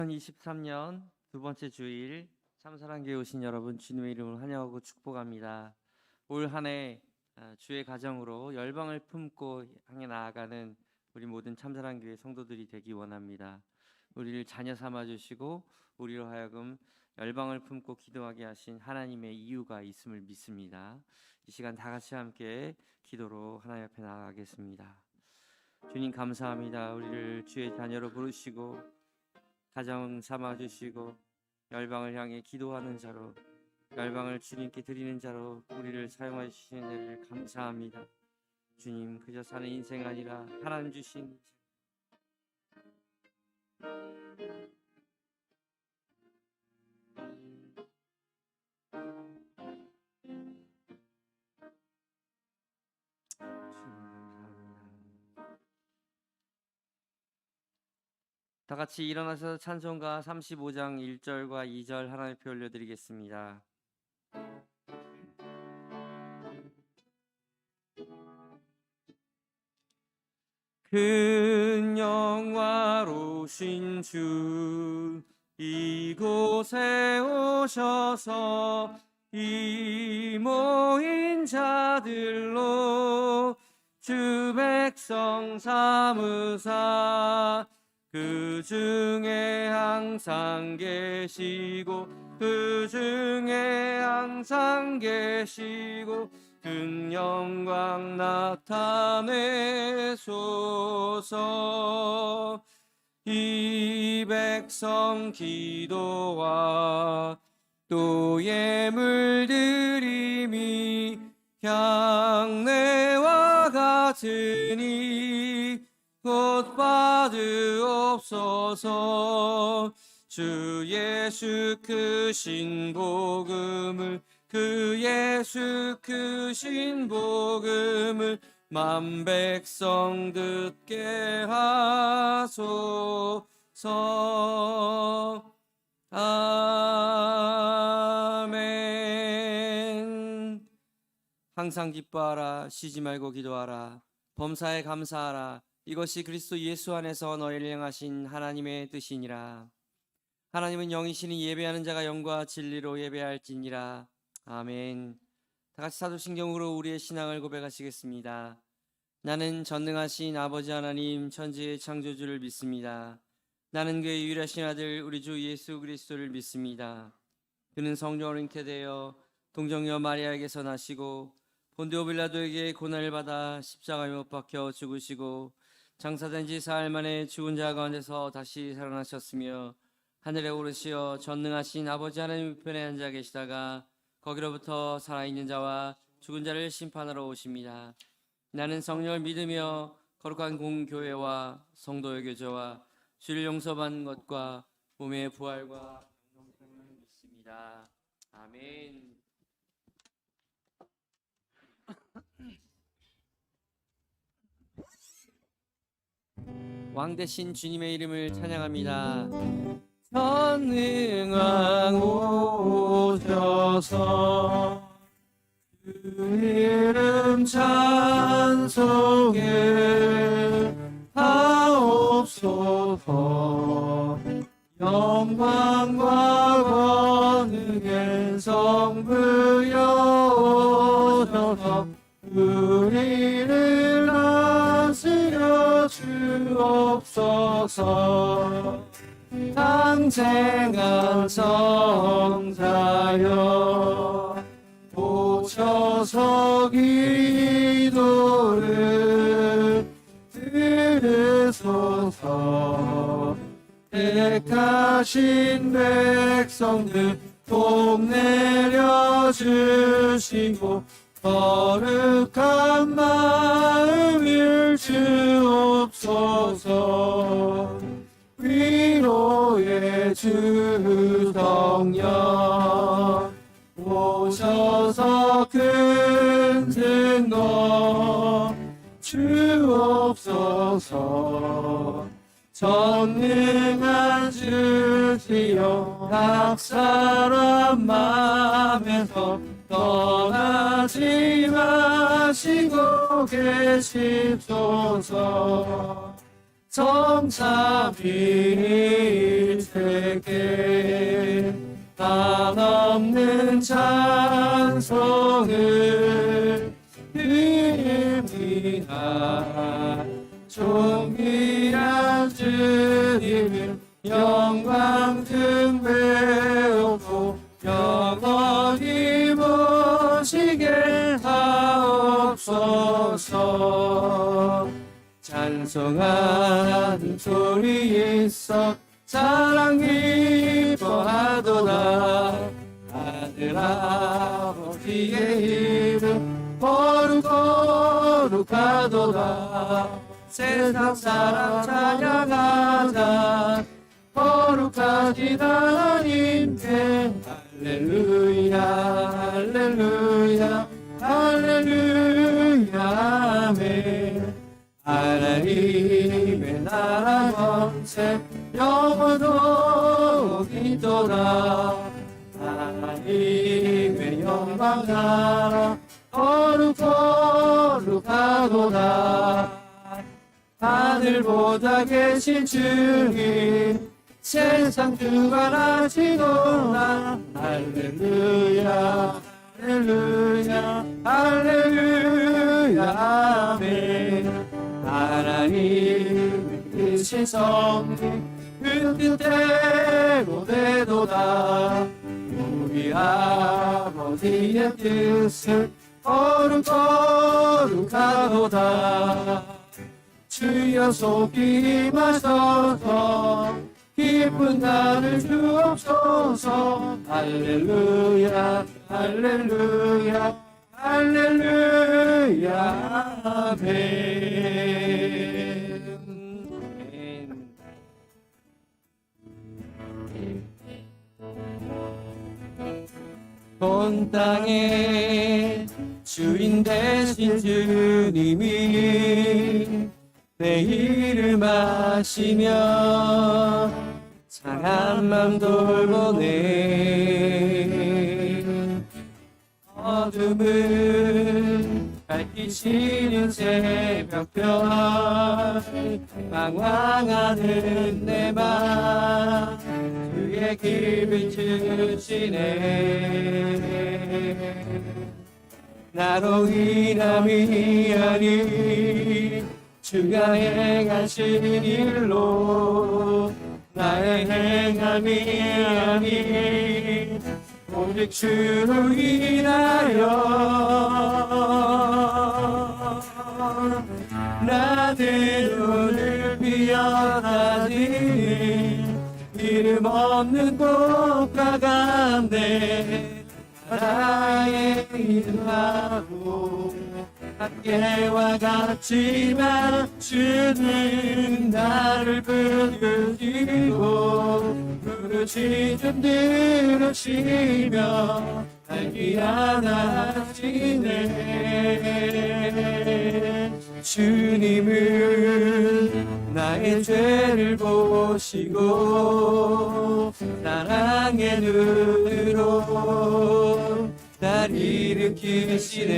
2023년 두 번째 주일 참사랑교회 오신 여러분 주님의 이름으로 환영하고 축복합니다. 올 한 해 주의 가정으로 열방을 품고 향해 나아가는 우리 모든 참사랑교회 성도들이 되기 원합니다. 우리를 자녀 삼아 주시고 우리로 하여금 열방을 품고 기도하게 하신 하나님의 이유가 있음을 믿습니다. 이 시간 다 같이 함께 기도로 하나님 앞에 나아가겠습니다. 주님 감사합니다. 우리를 주의 자녀로 부르시고 가정 삼아 주시고 열방을 향해 기도하는 자로, 열방을 주님께 드리는 자로 우리를 사용해 주시는 일을 감사합니다. 주님, 그저 사는 인생 아니라 하나님 주신 인생. 다 같이 일어나서 찬송가 35장 1절과 2절 하나님 앞에 올려드리겠습니다. 큰 영화로우신 주 이곳에 오셔서 이 모인 자들로 주 백성 삼으사 그 중에 항상 계시고 그 중에 항상 계시고 큰 영광 나타내소서. 이 백성 기도와 또 예물 드림이 향내와 같으니 곧 받으옵소서. 주 예수 크신 복음을 그 예수 크신 복음을 만 백성 듣게 하소서. 아멘. 항상 기뻐하라. 쉬지 말고 기도하라. 범사에 감사하라. 이것이 그리스도 예수 안에서 너희를 향하신 하나님의 뜻이니라. 하나님은 영이시니 예배하는 자가 영과 진리로 예배할지니라. 아멘. 다 같이 사도신경으로 우리의 신앙을 고백하시겠습니다. 나는 전능하신 아버지 하나님 천지의 창조주를 믿습니다. 나는 그의 유일하신 아들 우리 주 예수 그리스도를 믿습니다. 그는 성령으로 잉태되어 동정녀 마리아에게서 나시고 본디오 빌라도에게 고난을 받아 십자가에 못 박혀 죽으시고 장사된 지 사흘 만에 죽은 자 가운데서 다시 살아나셨으며 하늘에 오르시어 전능하신 아버지 하나님 우편에 앉아 계시다가 거기로부터 살아있는 자와 죽은 자를 심판하러 오십니다. 나는 성령을 믿으며 거룩한 공교회와 성도의 교제와 죄를 용서받는 것과 몸의 부활과 영생을 믿습니다. 아멘. 왕 대신 주님의 이름을 찬양합니다. 전능왕 오셔서 그 이름 찬송해 하옵소서. 영광과 권능의 성부여 오셔서 우리를 다스려 주옵소서. 당쟁한 성자여 오셔서 기도를 들으소서. 택하신 백성들 복 내려주시고 거룩한 마음을 주옵소서. 위로의 주 성령 오셔서 큰 증거 주옵소서. 전능한 주시여 각 사람 맘에서 떠나지 마시고 계십소서. 점차 빛되게 한없는 찬송을 드립니다. 존귀한 주님을 영광 등배우고 영원히 모시게 하옵소서. 찬송하는 소리 있어 사랑 기뻐하도다. 아들 아버지의 이름 거룩하도다. 세상 사람 찬양하자. 거룩하신 하나님께 할렐루야 할렐루야 할렐루야 아멘. 하나님의 나라 권세 영원토록 하나님의 영광 나라 거룩하도다. 하늘보다 계신 주님 세상 주관하시도다. 할렐루야 할렐루야 할렐루야 아멘. 하나님의 크신 성령 그 뜻대로 되도다. 우리 아버지의 뜻을 거룩하도다. 주여 속히 임하소서. 기쁜 날을 주옵소서. 할렐루야 할렐루야 할렐루야 아멘. 온 땅에 주인 되신 주님이 내 이름 아시며 상한 맘 돌보네. 어둠을 밝히시는 새벽별 방황하는 내 맘 주의 길을 주시네. 나로 인함이 아니 주가 행하신 일로 나의 행함이 아니 오직 주로 인하여 나는 눈을 비어다니 이름 없는 꽃과 같네. 나의 이름하고 함께와 같지만 주는 나를 부르시고 부르짖음 들으시며 날 귀하시네. 주님은 나의 죄를 보시고 사랑의 눈으로 날 일으키시네.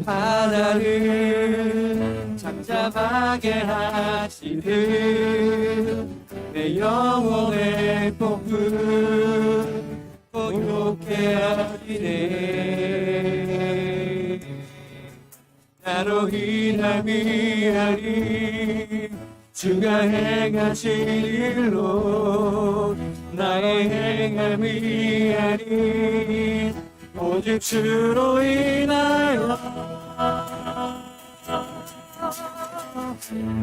바다를 잠잠하게 하시듯 내 영혼의 폭풍 고요케 하시네. 나로 인함이 아니 주가 행하신 일로 나의 행함이 아니 오직 주로 인하여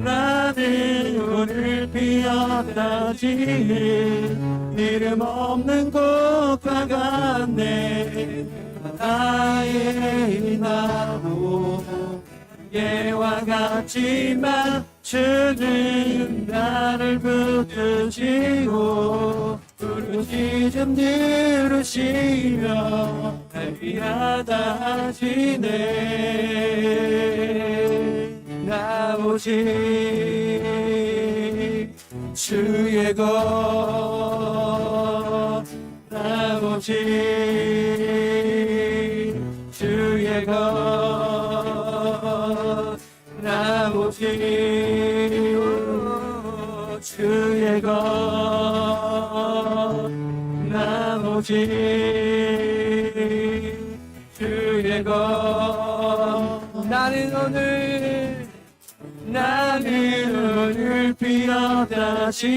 나는 오늘 피어나지 이름 없는 꽃과 같네. 나의 나무 예와 같지만 주는 나를 부르시고 부르짖음 들으시며 날 위하다 하시네. 나 오직 주의 것 나 오직 주의 것 나 주의 것 난 오직 주의 것 나는 오늘 피어다진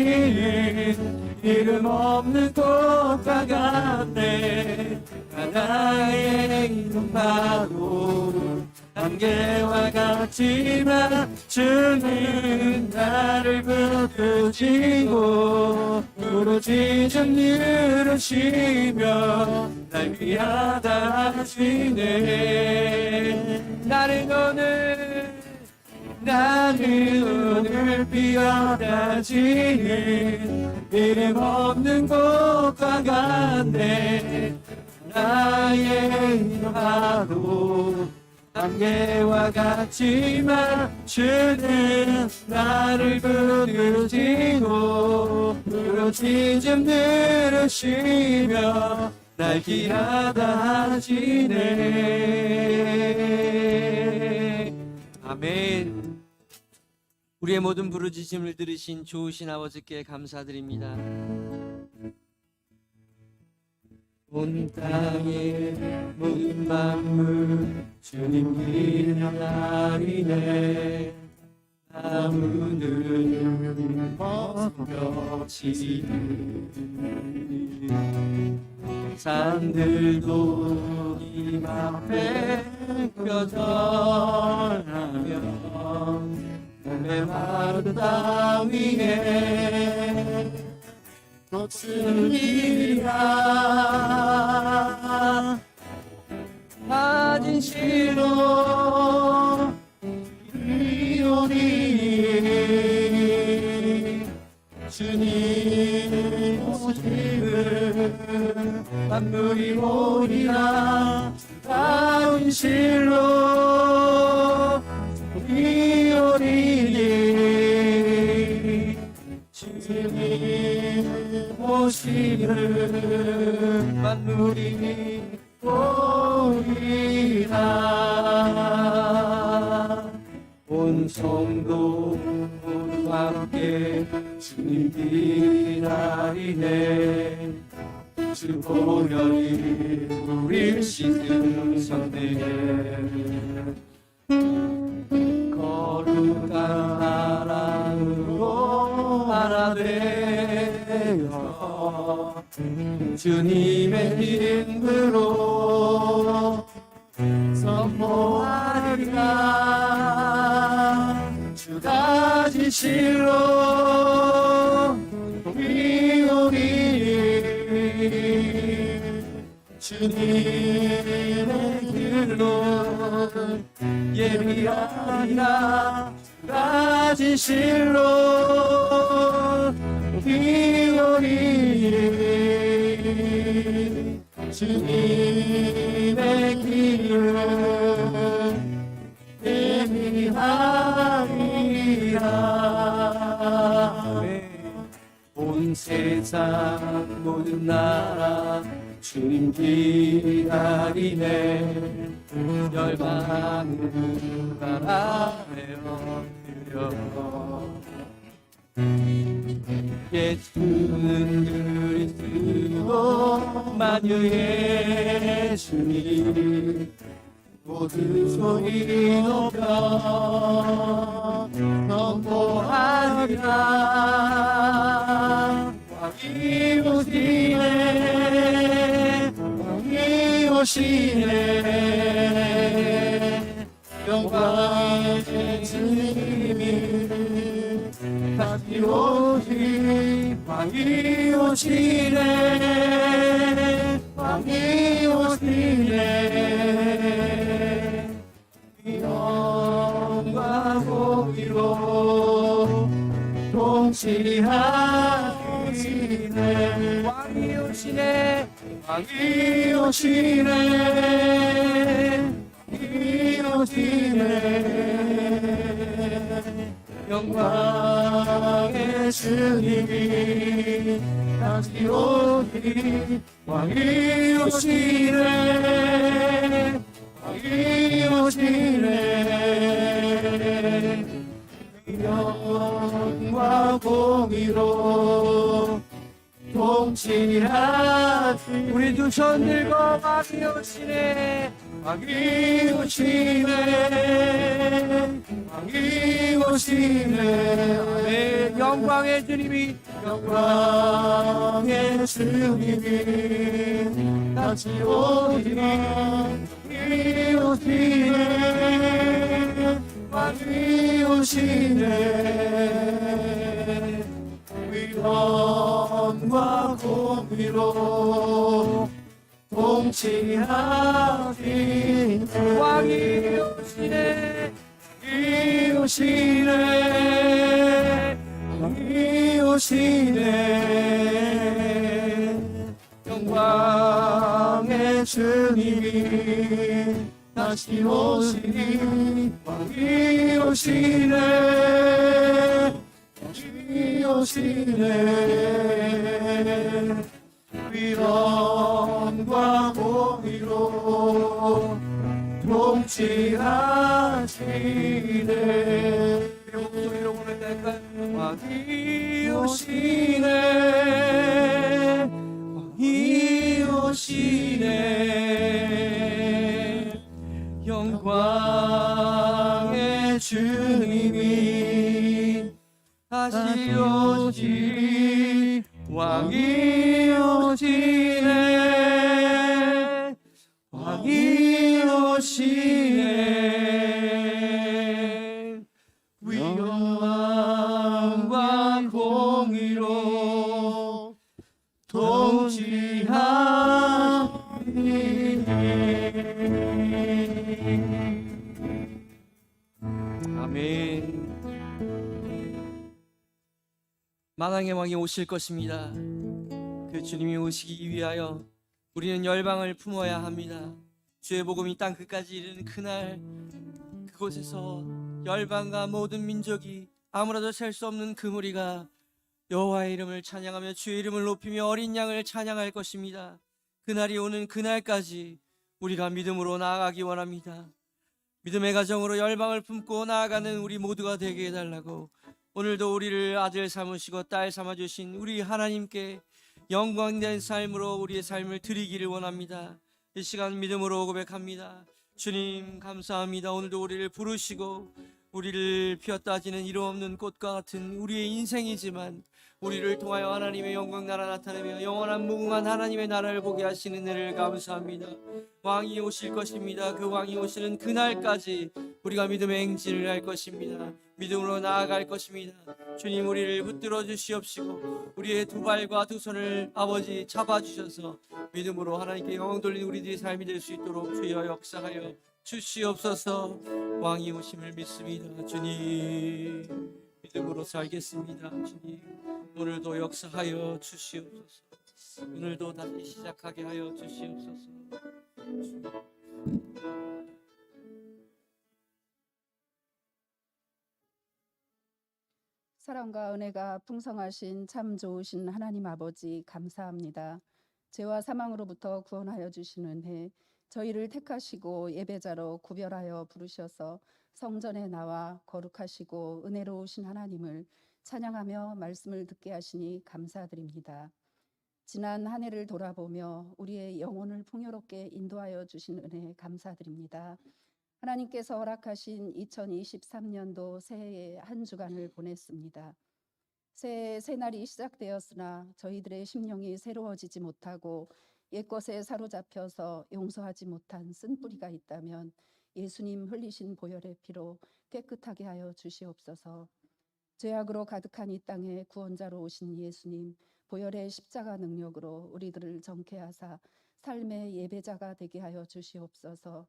이름 없는 꽃과 같네 나의 이름 바로 안개와 같지만 주는 나를 붙드시고 부르짖음 들으시며 날 위하다 하시네 나는 오늘 피어다진 이름 없는 꽃과 같네 나의 이름 바로 안개와 같지만 주는 나를 부르시고 부르짖음 들으시며 날 귀하다 하시네. 아멘. 우리의 모든 부르짖음을 들으신 좋으신 아버지께 감사드립니다. 온 땅의 모든 만물 주님 기념하리네 나무는 벗겨지리 산들도 이 앞에 펴져나며 몸에 마른 땅 위에 돋으리라 가진 실로 이오니 주님 오시는 만물이 오리라 가진 실로 이오니 주님 오시는 만물이 오리라 온 성도와 함께 주님 기다리네 주 보혈이 우릴 씻은 성대 거룩한 사랑으로 하나 되어 주님의 이름으로 선포하리라 주 가진 실로 위오리 주님의 길로 예비하리라 가진 실로 위오리 주님의 길을 예비하리라 온 세상 모든 나라 주님 기다리네 열방을 바라며 드려 예수는 그리스도 만유의 주님 모든 소리 높여 선포하리라 왕이 오시네 왕이 오시네 영광의 주님이 다시 오시 왕이 오시네 왕이 오시네 영광 보기로 통치하시네 왕이 오시네 왕이 오시네 왕이 오시네 영광의 주님이 다시 오시니 왕이 오시네 왕이 오시네 영광과 공의로 통치하시. 우리 두 손 들고 왕이 오시네. 왕이 오시네. 왕이 오시네. 아멘. 영광의 주님이 영광의 주님이 다시 오시니. 왕이 오시네. 왕이 오시네. 위엄과 공의로 통치하신 왕이 오시네. 왕이 오시네. 왕이 오시네. 영광의 주님이 다시 오시니. 왕이 오시네. 왕이 오시네. 위엄과 공의로 통치하시네. 목소리로 부를까? 왕이 오시네. 왕이 오시네. 영광의 주님이 다시 오시. 왕이 오시네. 왕이 오시네. 위엄과 공의로 통치하시네. 아멘. 만왕의 왕이 오실 것입니다. 그 주님이 오시기 위하여 우리는 열방을 품어야 합니다. 주의 복음이 땅 끝까지 이르는 그날, 그곳에서 열방과 모든 민족이 아무라도 셀 수 없는 그 무리가 여호와의 이름을 찬양하며 주의 이름을 높이며 어린 양을 찬양할 것입니다. 그날이 오는 그날까지 우리가 믿음으로 나아가기 원합니다. 믿음의 가정으로 열방을 품고 나아가는 우리 모두가 되게 해달라고, 오늘도 우리를 아들 삼으시고 딸 삼아주신 우리 하나님께 영광된 삶으로 우리의 삶을 드리기를 원합니다. 이 시간 믿음으로 고백합니다. 주님 감사합니다. 오늘도 우리를 부르시고 우리를 피었다 지는 이름 없는 꽃과 같은 우리의 인생이지만 우리를 통하여 하나님의 영광 나라 나타내며 영원한 무궁한 하나님의 나라를 보게 하시는 은혜를 감사합니다. 왕이 오실 것입니다. 그 왕이 오시는 그날까지 우리가 믿음의 행진을 할 것입니다. 믿음으로 나아갈 것입니다. 주님, 우리를 붙들어 주시옵시고 우리의 두 발과 두 손을 아버지 잡아주셔서 믿음으로 하나님께 영광 돌리는 우리들의 삶이 될 수 있도록 주여 역사하여 주시옵소서. 왕이 오심을 믿습니다. 주님, 믿음으로 살겠습니다. 주님, 오늘도 역사하여 주시옵소서. 오늘도 다시 시작하게 하여 주시옵소서. 사랑과 은혜가 풍성하신 참 좋으신 하나님 아버지 감사합니다. 죄와 사망으로부터 구원하여 주시는 은혜, 저희를 택하시고 예배자로 구별하여 부르셔서 성전에 나와 거룩하시고 은혜로우신 하나님을 찬양하며 말씀을 듣게 하시니 감사드립니다. 지난 한 해를 돌아보며 우리의 영혼을 풍요롭게 인도하여 주신 은혜 감사드립니다. 하나님께서 허락하신 2023년도 새해의 한 주간을 보냈습니다. 새해 새날이 시작되었으나 저희들의 심령이 새로워지지 못하고 옛것에 사로잡혀서 용서하지 못한 쓴뿌리가 있다면 예수님 흘리신 보혈의 피로 깨끗하게 하여 주시옵소서. 죄악으로 가득한 이 땅에 구원자로 오신 예수님, 보혈의 십자가 능력으로 우리들을 정케하사 삶의 예배자가 되게 하여 주시옵소서.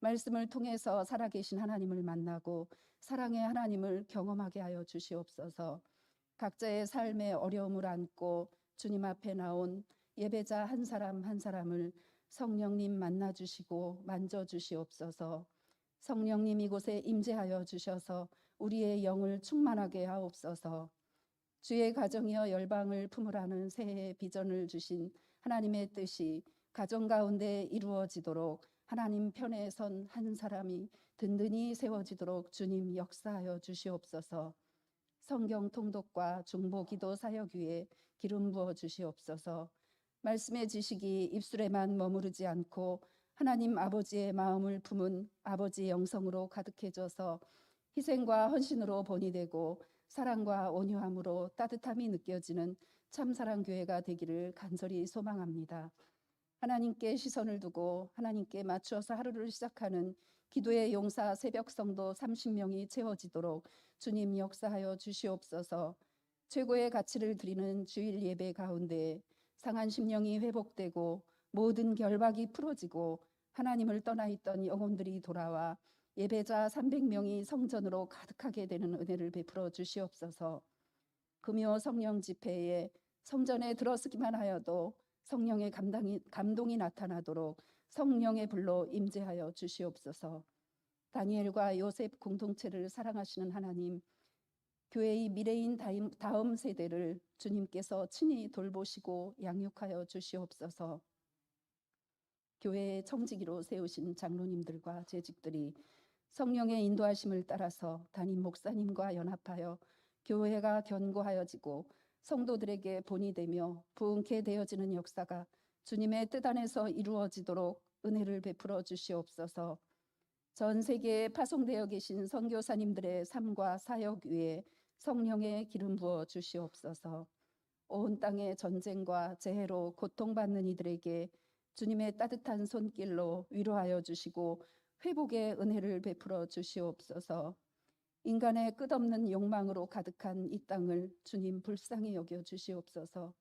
말씀을 통해서 살아계신 하나님을 만나고 사랑의 하나님을 경험하게 하여 주시옵소서. 각자의 삶의 어려움을 안고 주님 앞에 나온 예배자 한 사람 한 사람을 성령님 만나주시고 만져주시옵소서. 성령님 이곳에 임재하여 주셔서 우리의 영을 충만하게 하옵소서. 주의 가정이여 열방을 품으라는 새해의 비전을 주신 하나님의 뜻이 가정 가운데 이루어지도록, 하나님 편에 선 한 사람이 든든히 세워지도록 주님 역사하여 주시옵소서. 성경 통독과 중보 기도 사역 위에 기름 부어 주시옵소서. 말씀의 지식이 입술에만 머무르지 않고 하나님 아버지의 마음을 품은 아버지의 영성으로 가득해져서 희생과 헌신으로 본이 되고 사랑과 온유함으로 따뜻함이 느껴지는 참사랑 교회가 되기를 간절히 소망합니다. 하나님께 시선을 두고 하나님께 맞추어서 하루를 시작하는 기도의 용사 새벽 성도 30명이 채워지도록 주님 역사하여 주시옵소서. 최고의 가치를 드리는 주일 예배 가운데 상한 심령이 회복되고 모든 결박이 풀어지고 하나님을 떠나 있던 영혼들이 돌아와 예배자 300명이 성전으로 가득하게 되는 은혜를 베풀어 주시옵소서. 금요 성령 집회에 성전에 들어서기만 하여도 성령의 감동이 나타나도록 성령의 불로 임재하여 주시옵소서. 다니엘과 요셉 공동체를 사랑하시는 하나님, 교회의 미래인 다음 세대를 주님께서 친히 돌보시고 양육하여 주시옵소서. 교회의 청지기로 세우신 장로님들과 재직들이 성령의 인도하심을 따라서 담임 목사님과 연합하여 교회가 견고하여지고 성도들에게 본이 되며 부흥케 되어지는 역사가 주님의 뜻 안에서 이루어지도록 은혜를 베풀어 주시옵소서. 전 세계에 파송되어 계신 선교사님들의 삶과 사역 위에 성령의 기름 부어 주시옵소서. 온 땅의 전쟁과 재해로 고통받는 이들에게 주님의 따뜻한 손길로 위로하여 주시고 회복의 은혜를 베풀어 주시옵소서. 인간의 끝없는 욕망으로 가득한 이 땅을 주님 불쌍히 여겨 주시옵소서.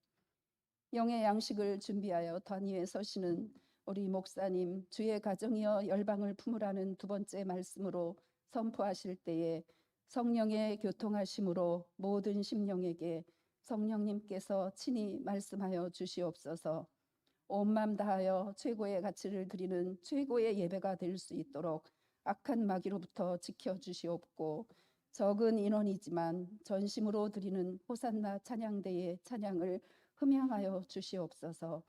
영의 양식을 준비하여 단위에 서시는 우리 목사님, 주의 가정이여 열방을 품으라는 두 번째 말씀으로 선포하실 때에 성령의 교통하심으로 모든 심령에게 성령님께서 친히 말씀하여 주시옵소서. 온 맘 다하여 최고의 가치를 드리는 최고의 예배가 될 수 있도록 악한 마귀로부터 지켜주시옵고, 적은 인원이지만 전심으로 드리는 호산나 찬양대의 찬양을 흠양하여 주시옵소서.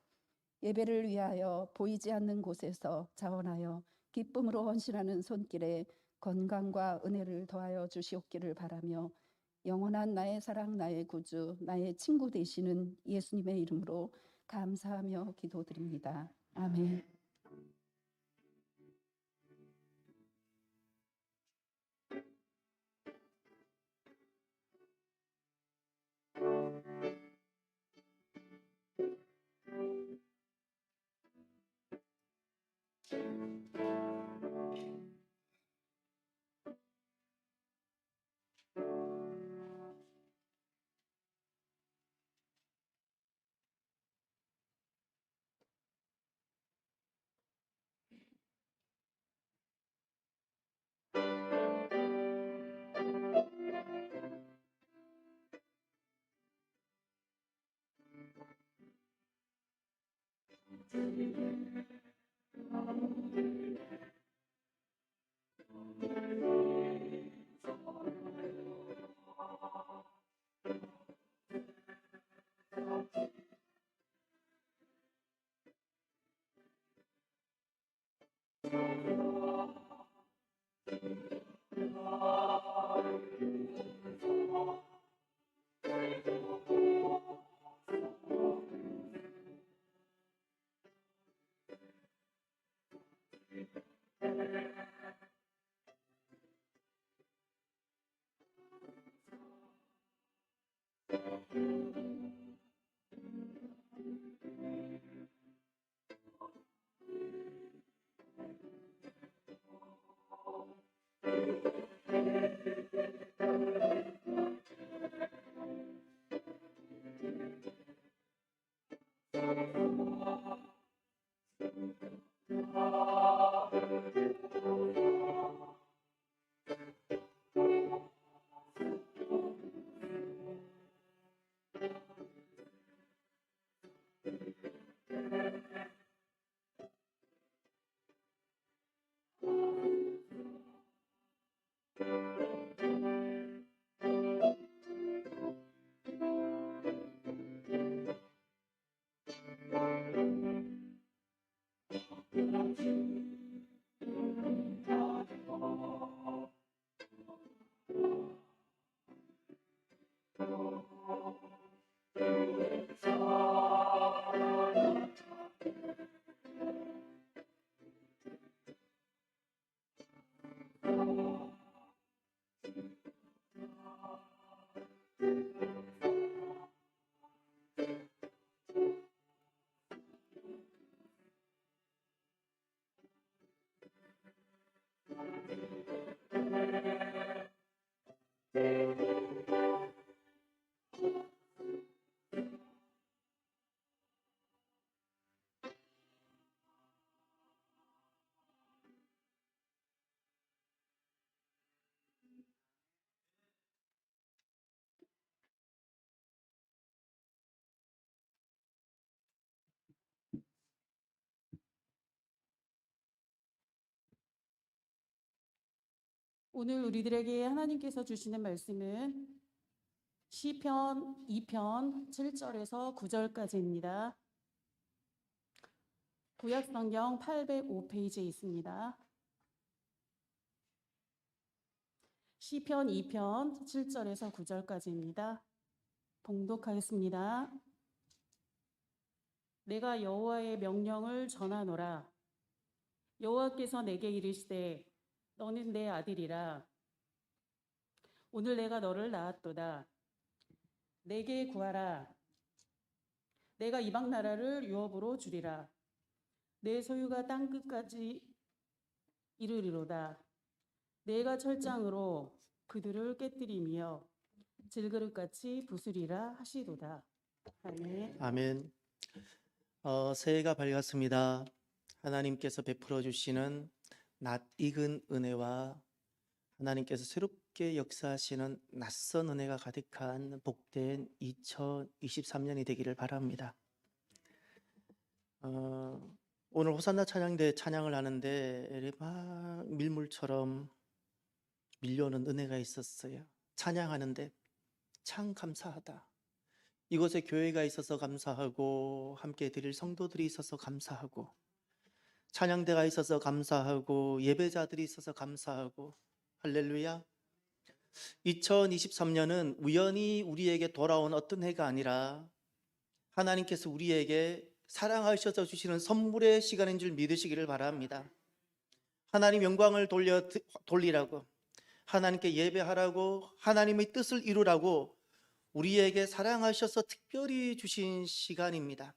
예배를 위하여 보이지 않는 곳에서 자원하여 기쁨으로 헌신하는 손길에 건강과 은혜를 더하여 주시옵기를 바라며, 영원한 나의 사랑, 나의 구주, 나의 친구 되시는 예수님의 이름으로 감사하며 기도드립니다. 아멘. 오늘 우리들에게 하나님께서 주시는 말씀은 시편 2편 7절에서 9절까지입니다. 구약 성경 805페이지에 있습니다. 시편 2편 7절에서 9절까지입니다. 봉독하겠습니다. 내가 여호와의 명령을 전하노라. 여호와께서 내게 이르시되 너는 내 아들이라. 오늘 내가 너를 낳았도다. 내게 구하라. 내가 이방 나라를 유업으로 주리라. 내 소유가 땅 끝까지 이르리로다. 내가 철장으로 그들을 깨뜨리며 질그릇같이 부수리라 하시도다. 아멘. 아멘. 새해가 밝았습니다. 하나님께서 베풀어 주시는 낯익은 은혜와 하나님께서 새롭게 역사하시는 낯선 은혜가 가득한 복된 2023년이 되기를 바랍니다. 오늘 호산나 찬양대 찬양을 하는데 막 밀물처럼 밀려오는 은혜가 있었어요. 찬양하는데 참 감사하다. 이곳에 교회가 있어서 감사하고 함께 드릴 성도들이 있어서 감사하고 찬양대가 있어서 감사하고 예배자들이 있어서 감사하고 할렐루야. 2023년은 우연히 우리에게 돌아온 어떤 해가 아니라 하나님께서 우리에게 사랑하셔서 주시는 선물의 시간인 줄 믿으시기를 바랍니다. 하나님 영광을 돌리라고, 하나님께 예배하라고, 하나님의 뜻을 이루라고 우리에게 사랑하셔서 특별히 주신 시간입니다.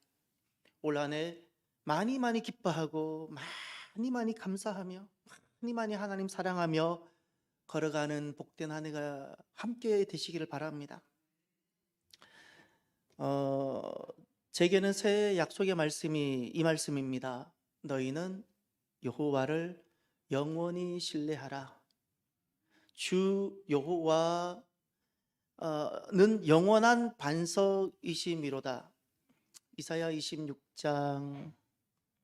올 한 해 많이 기뻐하고 많이 감사하며 많이 하나님 사랑하며 걸어가는 복된 한 해가 함께 되시기를 바랍니다. 제게는 새해 약속의 말씀이 이 말씀입니다. 너희는 여호와를 영원히 신뢰하라. 주 여호와는 영원한 반석이심이로다. 이사야 26장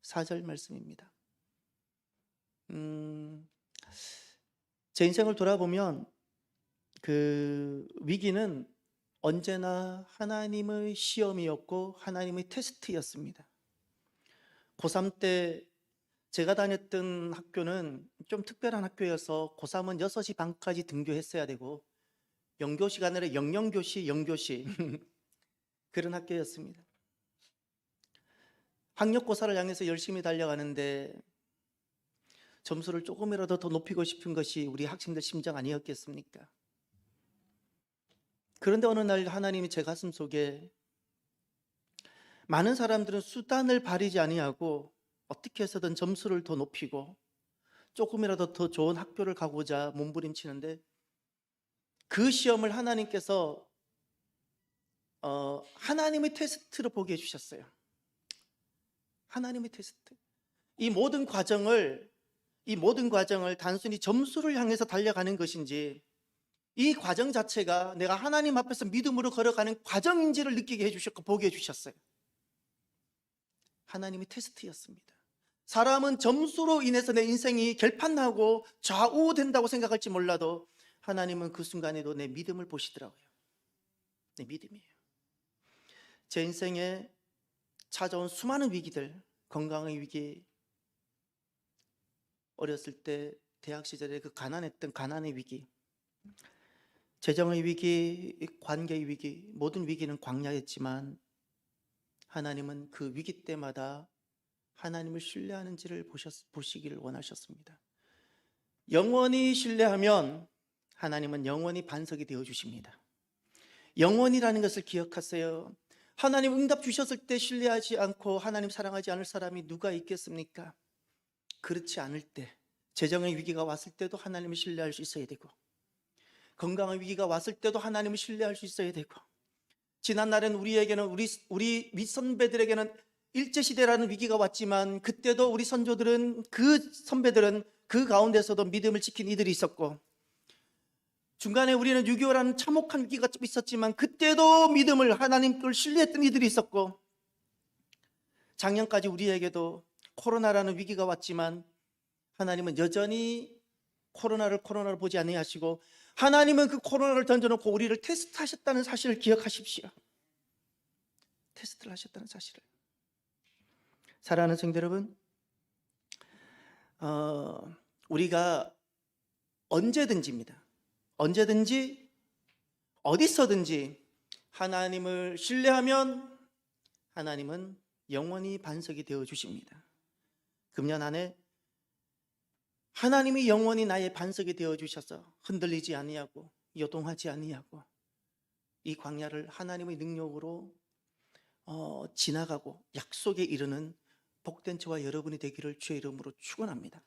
4절 말씀입니다. 제 인생을 돌아보면 그 위기는 언제나 하나님의 시험이었고 하나님의 테스트였습니다. 고3 때 제가 다녔던 학교는 좀 특별한 학교여서 고3은 6시 반까지 등교했어야 되고 영교시가 아니라 영영교시, 영교시 그런 학교였습니다. 학력고사를 향해서 열심히 달려가는데 점수를 조금이라도 더 높이고 싶은 것이 우리 학생들 심정 아니었겠습니까? 그런데 어느 날 하나님이 제 가슴 속에 많은 사람들은 수단을 바리지 아니하고 어떻게 해서든 점수를 더 높이고 조금이라도 더 좋은 학교를 가고자 몸부림치는데 그 시험을 하나님께서 하나님의 테스트로 보게 해주셨어요. 하나님의 테스트. 이 모든 과정을 단순히 점수를 향해서 달려가는 것인지 이 과정 자체가 내가 하나님 앞에서 믿음으로 걸어가는 과정인지를 느끼게 해주셨고 보게 해주셨어요. 하나님의 테스트였습니다. 사람은 점수로 인해서 내 인생이 결판나고 좌우된다고 생각할지 몰라도 하나님은 그 순간에도 내 믿음을 보시더라고요. 내 믿음이에요. 제 인생에 찾아온 수많은 위기들, 건강의 위기, 어렸을 때 대학 시절에 그 가난했던 가난의 위기, 재정의 위기, 관계의 위기, 모든 위기는 광야였지만 하나님은 그 위기 때마다 하나님을 신뢰하는지를 보시기를 원하셨습니다. 영원히 신뢰하면 하나님은 영원히 반석이 되어 주십니다. 영원이라는 것을 기억하세요. 하나님 응답 주셨을 때 신뢰하지 않고 하나님 사랑하지 않을 사람이 누가 있겠습니까? 그렇지 않을 때, 재정의 위기가 왔을 때도 하나님을 신뢰할 수 있어야 되고, 건강의 위기가 왔을 때도 하나님을 신뢰할 수 있어야 되고, 지난날엔 우리에게는 우리 윗선배들에게는 일제시대라는 위기가 왔지만 그때도 우리 선조들은 그 선배들은 그 가운데서도 믿음을 지킨 이들이 있었고, 중간에 우리는 6.25라는 참혹한 위기가 있었지만 그때도 믿음을 하나님을 신뢰했던 이들이 있었고, 작년까지 우리에게도 코로나라는 위기가 왔지만 하나님은 여전히 코로나를 보지 아니하시고 하나님은 그 코로나를 던져놓고 우리를 테스트하셨다는 사실을 기억하십시오. 테스트를 하셨다는 사실을. 사랑하는 성도 여러분, 우리가 언제든지입니다. 언제든지 어디서든지 하나님을 신뢰하면 하나님은 영원히 반석이 되어 주십니다. 금년 안에 하나님이 영원히 나의 반석이 되어 주셔서 흔들리지 아니하고 요동하지 아니하고 이 광야를 하나님의 능력으로 지나가고 약속에 이르는 복된 저와 여러분이 되기를 주의 이름으로 축원합니다.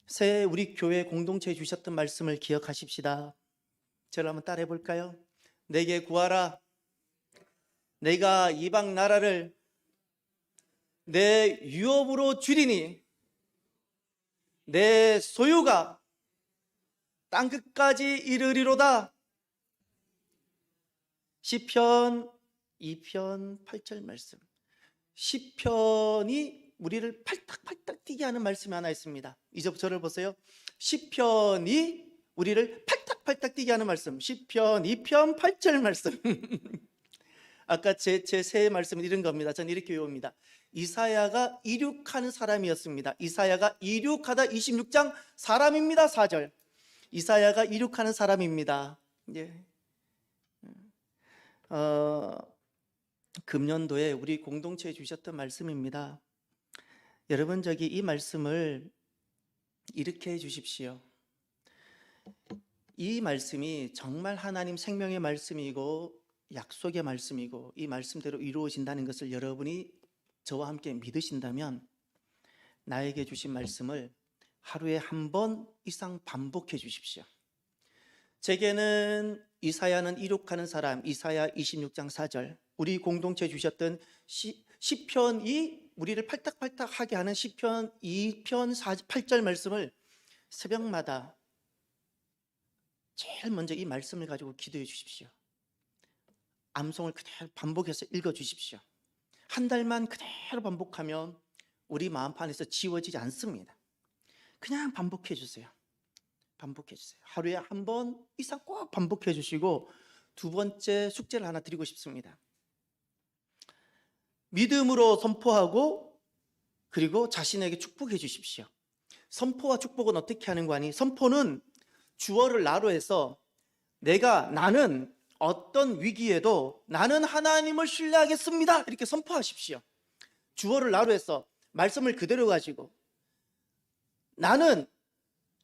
새해 우리 교회 공동체에 주셨던 말씀을 기억하십시다. 저를 한번 따라해 볼까요? 내게 구하라. 내가 이방 나라를 내 유업으로 주리니 내 소유가 땅끝까지 이르리로다. 시편 2편 8절 말씀. 시편이 우리를 팔딱팔딱 뛰게 하는 말씀이 하나 있습니다. 이제 저를 보세요. 시편이 우리를 팔딱팔딱 뛰게 하는 말씀. 시편 2편 8절 말씀. 아까 제 새해 말씀은 이런 겁니다. 저는 이렇게 외웁니다. 이사야가 이륙하는 사람이었습니다. 이사야가 이륙하다 26장 사람입니다. 4절. 이사야가 이륙하는 사람입니다. 예. 금년도에 우리 공동체에 주셨던 말씀입니다. 여러분 저기 이 말씀을 이렇게 해 주십시오. 이 말씀이 정말 하나님 생명의 말씀이고 약속의 말씀이고 이 말씀대로 이루어진다는 것을 여러분이 저와 함께 믿으신다면 나에게 주신 말씀을 하루에 한 번 이상 반복해 주십시오. 제게는 이사야는 이룩하는 사람, 이사야 26장 4절, 우리 공동체에 주셨던 시편이 우리를 팔딱팔딱하게 하는 시편 2편 8절 말씀을 새벽마다 제일 먼저 이 말씀을 가지고 기도해 주십시오. 암송을 그대로 반복해서 읽어 주십시오. 한 달만 그대로 반복하면 우리 마음판에서 지워지지 않습니다. 그냥 반복해 주세요. 반복해 주세요. 하루에 한 번 이상 꼭 반복해 주시고 두 번째 숙제를 하나 드리고 싶습니다. 믿음으로 선포하고 그리고 자신에게 축복해 주십시오. 선포와 축복은 어떻게 하는 거 아니? 선포는 주어를 나로 해서 나는 어떤 위기에도 나는 하나님을 신뢰하겠습니다. 이렇게 선포하십시오. 주어를 나로 해서 말씀을 그대로 가지고 나는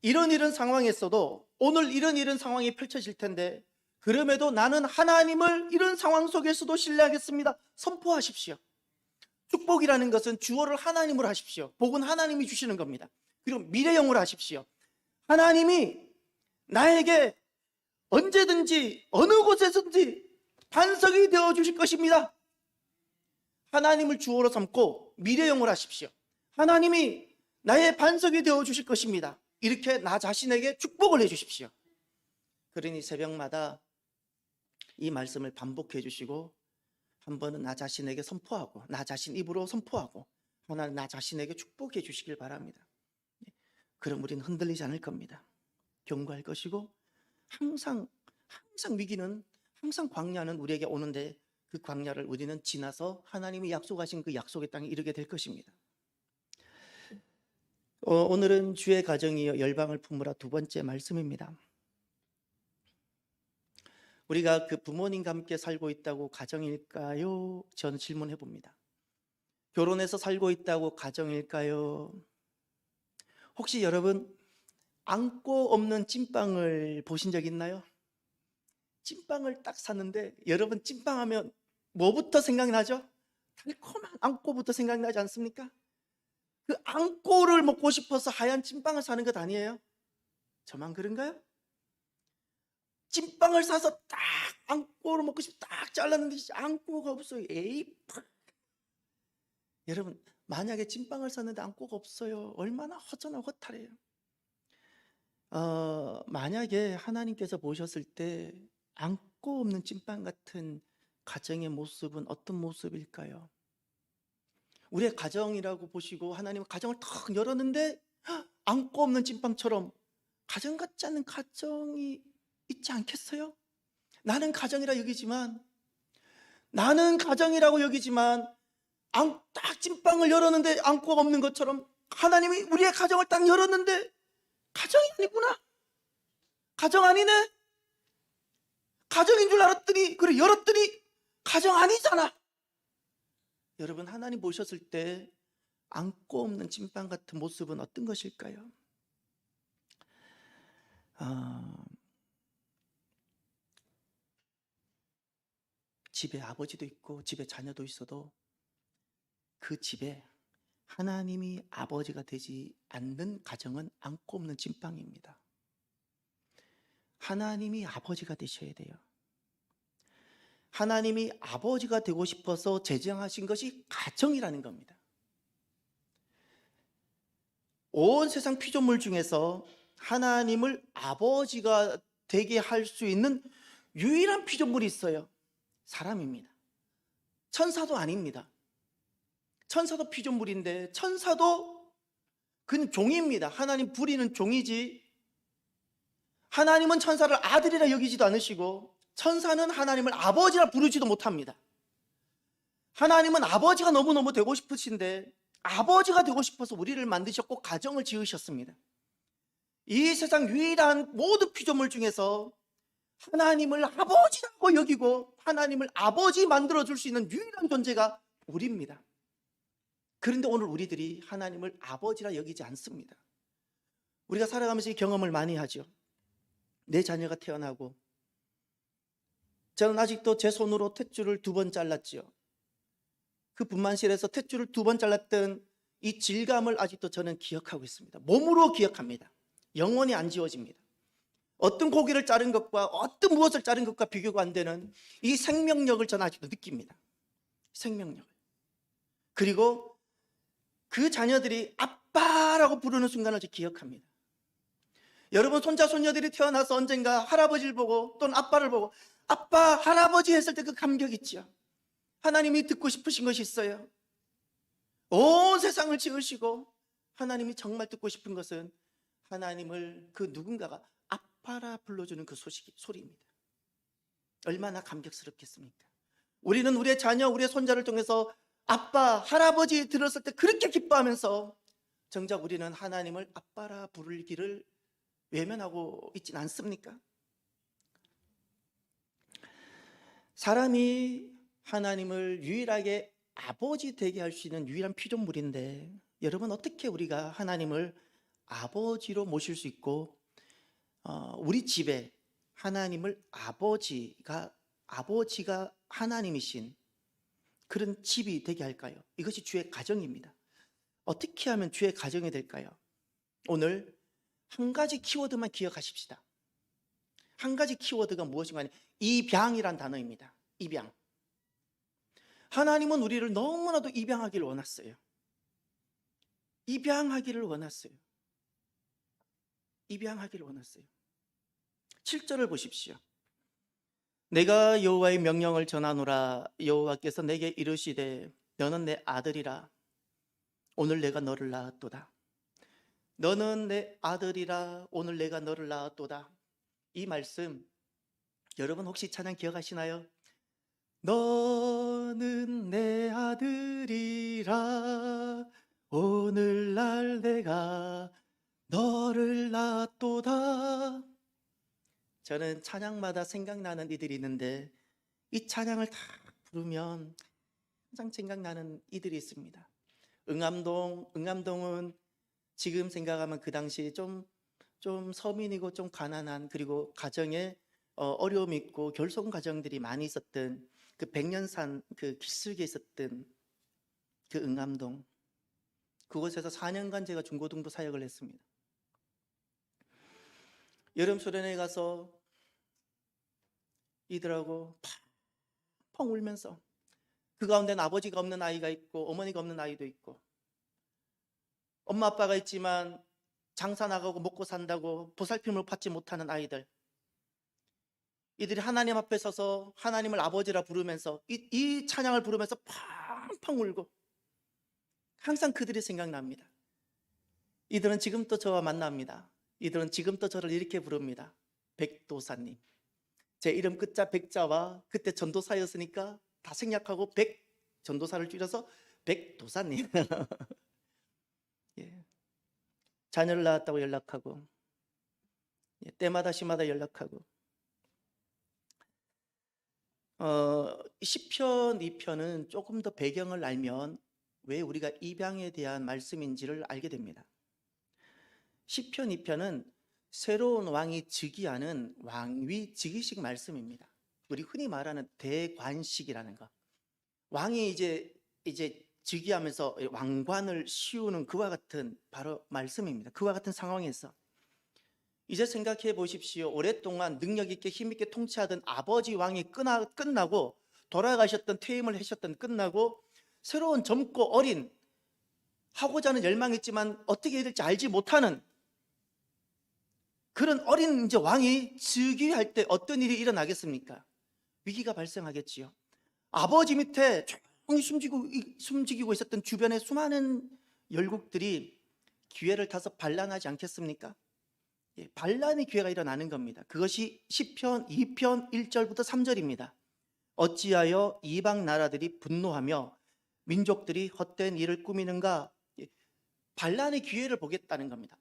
이런 상황에서도 오늘 이런 상황이 펼쳐질 텐데 그럼에도 나는 하나님을 이런 상황 속에서도 신뢰하겠습니다. 선포하십시오. 축복이라는 것은 주어를 하나님으로 하십시오. 복은 하나님이 주시는 겁니다. 그리고 미래형으로 하십시오. 하나님이 나에게 언제든지 어느 곳에서든지 반석이 되어 주실 것입니다. 하나님을 주어로 삼고 미래형으로 하십시오. 하나님이 나의 반석이 되어 주실 것입니다. 이렇게 나 자신에게 축복을 해 주십시오. 그러니 새벽마다 이 말씀을 반복해 주시고 한 번은 나 자신에게 선포하고 나 자신 입으로 선포하고 하나는 나 자신에게 축복해 주시길 바랍니다. 그럼 우리는 흔들리지 않을 겁니다. 견고할 것이고 항상 위기는 항상 광야는 우리에게 오는데 그 광야를 우리는 지나서 하나님이 약속하신 그 약속의 땅에 이르게 될 것입니다. 오늘은 주의 가정이여 열방을 품으라 두 번째 말씀입니다. 우리가 그 부모님과 함께 살고 있다고 가정일까요? 저는 질문해 봅니다. 결혼해서 살고 있다고 가정일까요? 혹시 여러분 안고 없는 찐빵을 보신 적 있나요? 찐빵을 딱 샀는데 여러분 찐빵하면 뭐부터 생각나죠? 달콤한 안고부터 생각나지 않습니까? 그 안고를 먹고 싶어서 하얀 찐빵을 사는 것 아니에요? 저만 그런가요? 찐빵을 사서 딱 안고를 먹고 싶어 딱 잘랐는데 안고가 없어요. 에이 팍. 여러분 만약에 찐빵을 샀는데 안고가 없어요. 얼마나 허전하고 허탈해요. 만약에 하나님께서 보셨을 때 안고 없는 찐빵 같은 가정의 모습은 어떤 모습일까요? 우리의 가정이라고 보시고 하나님은 가정을 탁 열었는데 안고 없는 찐빵처럼 가정 같지 않은 가정이 있지 않겠어요? 나는 가정이라고 여기지만 딱 찐빵을 열었는데 안고 없는 것처럼 하나님이 우리의 가정을 딱 열었는데 가정이 아니구나. 가정 아니네. 가정인 줄 알았더니 그래 열었더니 가정 아니잖아. 여러분, 하나님 보셨을 때 안고 없는 찐빵 같은 모습은 어떤 것일까요? 집에 아버지도 있고 집에 자녀도 있어도 그 집에 하나님이 아버지가 되지 않는 가정은 안고 없는 찐빵입니다. 하나님이 아버지가 되셔야 돼요. 하나님이 아버지가 되고 싶어서 제정하신 것이 가정이라는 겁니다. 온 세상 피조물 중에서 하나님을 아버지가 되게 할 수 있는 유일한 피조물이 있어요. 사람입니다. 천사도 아닙니다. 천사도 피조물인데 천사도 그는 종입니다. 하나님 부리는 종이지 하나님은 천사를 아들이라 여기지도 않으시고 천사는 하나님을 아버지라 부르지도 못합니다. 하나님은 아버지가 너무너무 되고 싶으신데 아버지가 되고 싶어서 우리를 만드셨고 가정을 지으셨습니다. 이 세상 유일한 모든 피조물 중에서 하나님을 아버지라고 여기고 하나님을 아버지 만들어줄 수 있는 유일한 존재가 우리입니다. 그런데 오늘 우리들이 하나님을 아버지라 여기지 않습니다. 우리가 살아가면서 이 경험을 많이 하죠. 내 자녀가 태어나고 저는 아직도 제 손으로 탯줄을 2번 잘랐죠. 그 분만실에서 탯줄을 2번 잘랐던 이 질감을 아직도 저는 기억하고 있습니다. 몸으로 기억합니다. 영원히 안 지워집니다. 어떤 고기를 자른 것과 어떤 무엇을 자른 것과 비교가 안 되는 이 생명력을 저는 아직도 느낍니다. 생명력을. 그리고 그 자녀들이 아빠라고 부르는 순간을 제가 기억합니다. 여러분, 손자 손녀들이 태어나서 언젠가 할아버지를 보고 또는 아빠를 보고 아빠, 할아버지 했을 때 그 감격 있죠. 하나님이 듣고 싶으신 것이 있어요. 온 세상을 지으시고 하나님이 정말 듣고 싶은 것은 하나님을 그 누군가가 아빠라 불러주는 그 소리입니다. 얼마나 감격스럽겠습니까? 우리는 우리의 자녀, 우리의 손자를 통해서 아빠, 할아버지 들었을 때 그렇게 기뻐하면서 정작 우리는 하나님을 아빠라 부르기를 외면하고 있진 않습니까? 사람이 하나님을 유일하게 아버지 되게 할 수 있는 유일한 피조물인데 여러분, 어떻게 우리가 하나님을 아버지로 모실 수 있고 우리 집에 하나님을 아버지가 하나님이신 그런 집이 되게 할까요? 이것이 주의 가정입니다. 어떻게 하면 주의 가정이 될까요? 오늘 한 가지 키워드만 기억하십시다. 한 가지 키워드가 무엇인가 하면 입양이란 단어입니다. 입양. 하나님은 우리를 너무나도 입양하기를 원했어요. 입양하기를 원했어요. 입양하기를 원했어요. 7절을 보십시오. 내가 여호와의 명령을 전하노라. 여호와께서 내게 이르시되 너는 내 아들이라. 오늘 내가 너를 낳았도다. 너는 내 아들이라. 오늘 내가 너를 낳았도다. 이 말씀 여러분 혹시 찬양 기억하시나요? 너는 내 아들이라. 오늘날 내가 너를 낳았도다. 저는 찬양마다 생각나는 이들이 있는데 이 찬양을 다 부르면 항상 생각나는 이들이 있습니다. 응암동은 지금 생각하면 그 당시 좀 서민이고 좀 가난한, 그리고 가정에 어려움이 있고 결손 가정들이 많이 있었던 그 백년산 그 기슭에 있었던 그 응암동, 그곳에서 4년간 제가 중고등부 사역을 했습니다. 여름 수련회 가서 이들하고 펑펑 울면서, 그 가운데는 아버지가 없는 아이가 있고 어머니가 없는 아이도 있고, 엄마 아빠가 있지만 장사 나가고 먹고 산다고 보살핌을 받지 못하는 아이들, 이들이 하나님 앞에 서서 하나님을 아버지라 부르면서 이 찬양을 부르면서 펑펑 울고, 항상 그들이 생각납니다. 이들은 지금도 저와 만납니다. 이들은 지금도 저를 이렇게 부릅니다. 백도사님. 제 이름 끝자 백자와 그때 전도사였으니까 다 생략하고 백, 전도사를 줄여서 백도사님. 예. 자녀를 낳았다고 연락하고, 예, 때마다 시마다 연락하고. 시편 2편은 조금 더 배경을 알면 왜 우리가 입양에 대한 말씀인지를 알게 됩니다. 시편 2편은 새로운 왕이 즉위하는 왕위 즉위식 말씀입니다. 우리 흔히 말하는 대관식이라는 거. 왕이 이제 즉위하면서 왕관을 씌우는 그와 같은 바로 말씀입니다. 그와 같은 상황에서 이제 생각해 보십시오. 오랫동안 능력 있게 힘 있게 통치하던 아버지 왕이 끝나고 돌아가셨던, 퇴임을 하셨던 끝나고 새로운 젊고 어린, 하고자 하는 열망이 있지만 어떻게 해야 될지 알지 못하는 그런 어린 이제 왕이 즉위할 때 어떤 일이 일어나겠습니까? 위기가 발생하겠지요. 아버지 밑에 조용히 숨지기고 있었던 주변의 수많은 열국들이 기회를 타서 반란하지 않겠습니까? 예, 반란의 기회가 일어나는 겁니다. 그것이 시편 2편 1절부터 3절입니다. 어찌하여 이방 나라들이 분노하며 민족들이 헛된 일을 꾸미는가? 예, 반란의 기회를 보겠다는 겁니다.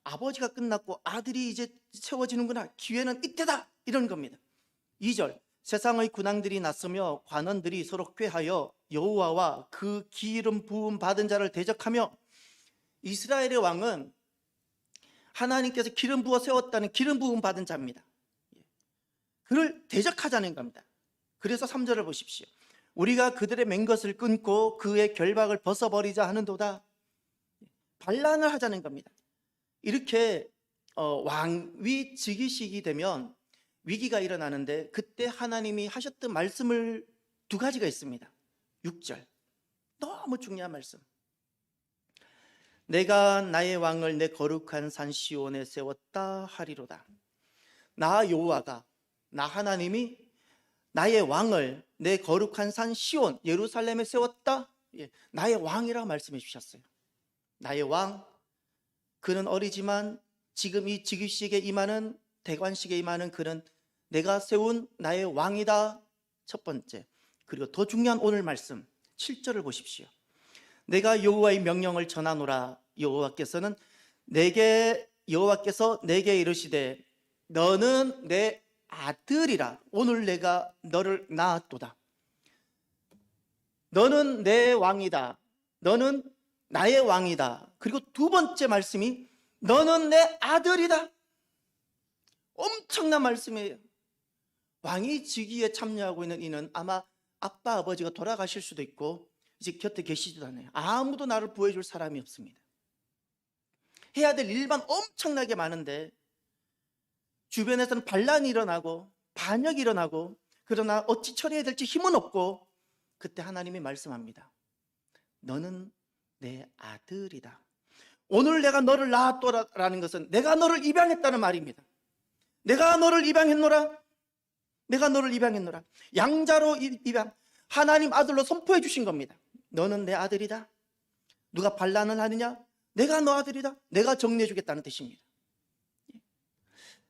아버지가 끝났고 아들이 이제 세워지는구나. 기회는 이때다. 이런 겁니다. 2절, 세상의 군왕들이 나서며 관원들이 서로 꾀하여 여호와와 그 기름 부음 받은 자를 대적하며. 이스라엘의 왕은 하나님께서 기름 부어 세웠다는 기름 부음 받은 자입니다. 그를 대적하자는 겁니다. 그래서 3절을 보십시오. 우리가 그들의 맹 것을 끊고 그의 결박을 벗어버리자 하는도다. 반란을 하자는 겁니다. 이렇게 왕위 즉위식이 되면 위기가 일어나는데 그때 하나님이 하셨던 말씀을 두 가지가 있습니다. 6절, 너무 중요한 말씀. 내가 나의 왕을 내 거룩한 산 시온에 세웠다 하리로다. 나 여호와가, 나 하나님이 나의 왕을 내 거룩한 산 시온, 예루살렘에 세웠다. 예, 나의 왕이라고 말씀해 주셨어요. 나의 왕, 그는 어리지만 지금 이 즉위식에 임하는, 대관식에 임하는 그는 내가 세운 나의 왕이다. 첫 번째. 그리고 더 중요한 오늘 말씀 7절을 보십시오. 내가 여호와의 명령을 전하노라. 여호와께서 내게 이르시되 너는 내 아들이라. 오늘 내가 너를 낳았도다. 너는 내 왕이다. 너는 나의 왕이다. 그리고 두 번째 말씀이 너는 내 아들이다. 엄청난 말씀이에요. 왕이 즉위에 참여하고 있는 이는 아마 아빠 아버지가 돌아가실 수도 있고 이제 곁에 계시지도 않아요. 아무도 나를 구해줄 사람이 없습니다. 해야 될 일만 엄청나게 많은데 주변에서는 반란이 일어나고 반역이 일어나고, 그러나 어찌 처리해야 될지 힘은 없고, 그때 하나님이 말씀합니다. 너는 내 아들이다. 오늘 내가 너를 낳았더라라는 것은 내가 너를 입양했다는 말입니다. 내가 너를 입양했노라. 내가 너를 입양했노라. 양자로 입양, 하나님 아들로 선포해 주신 겁니다. 너는 내 아들이다. 누가 반란을 하느냐? 내가 너 아들이다. 내가 정리해 주겠다는 뜻입니다.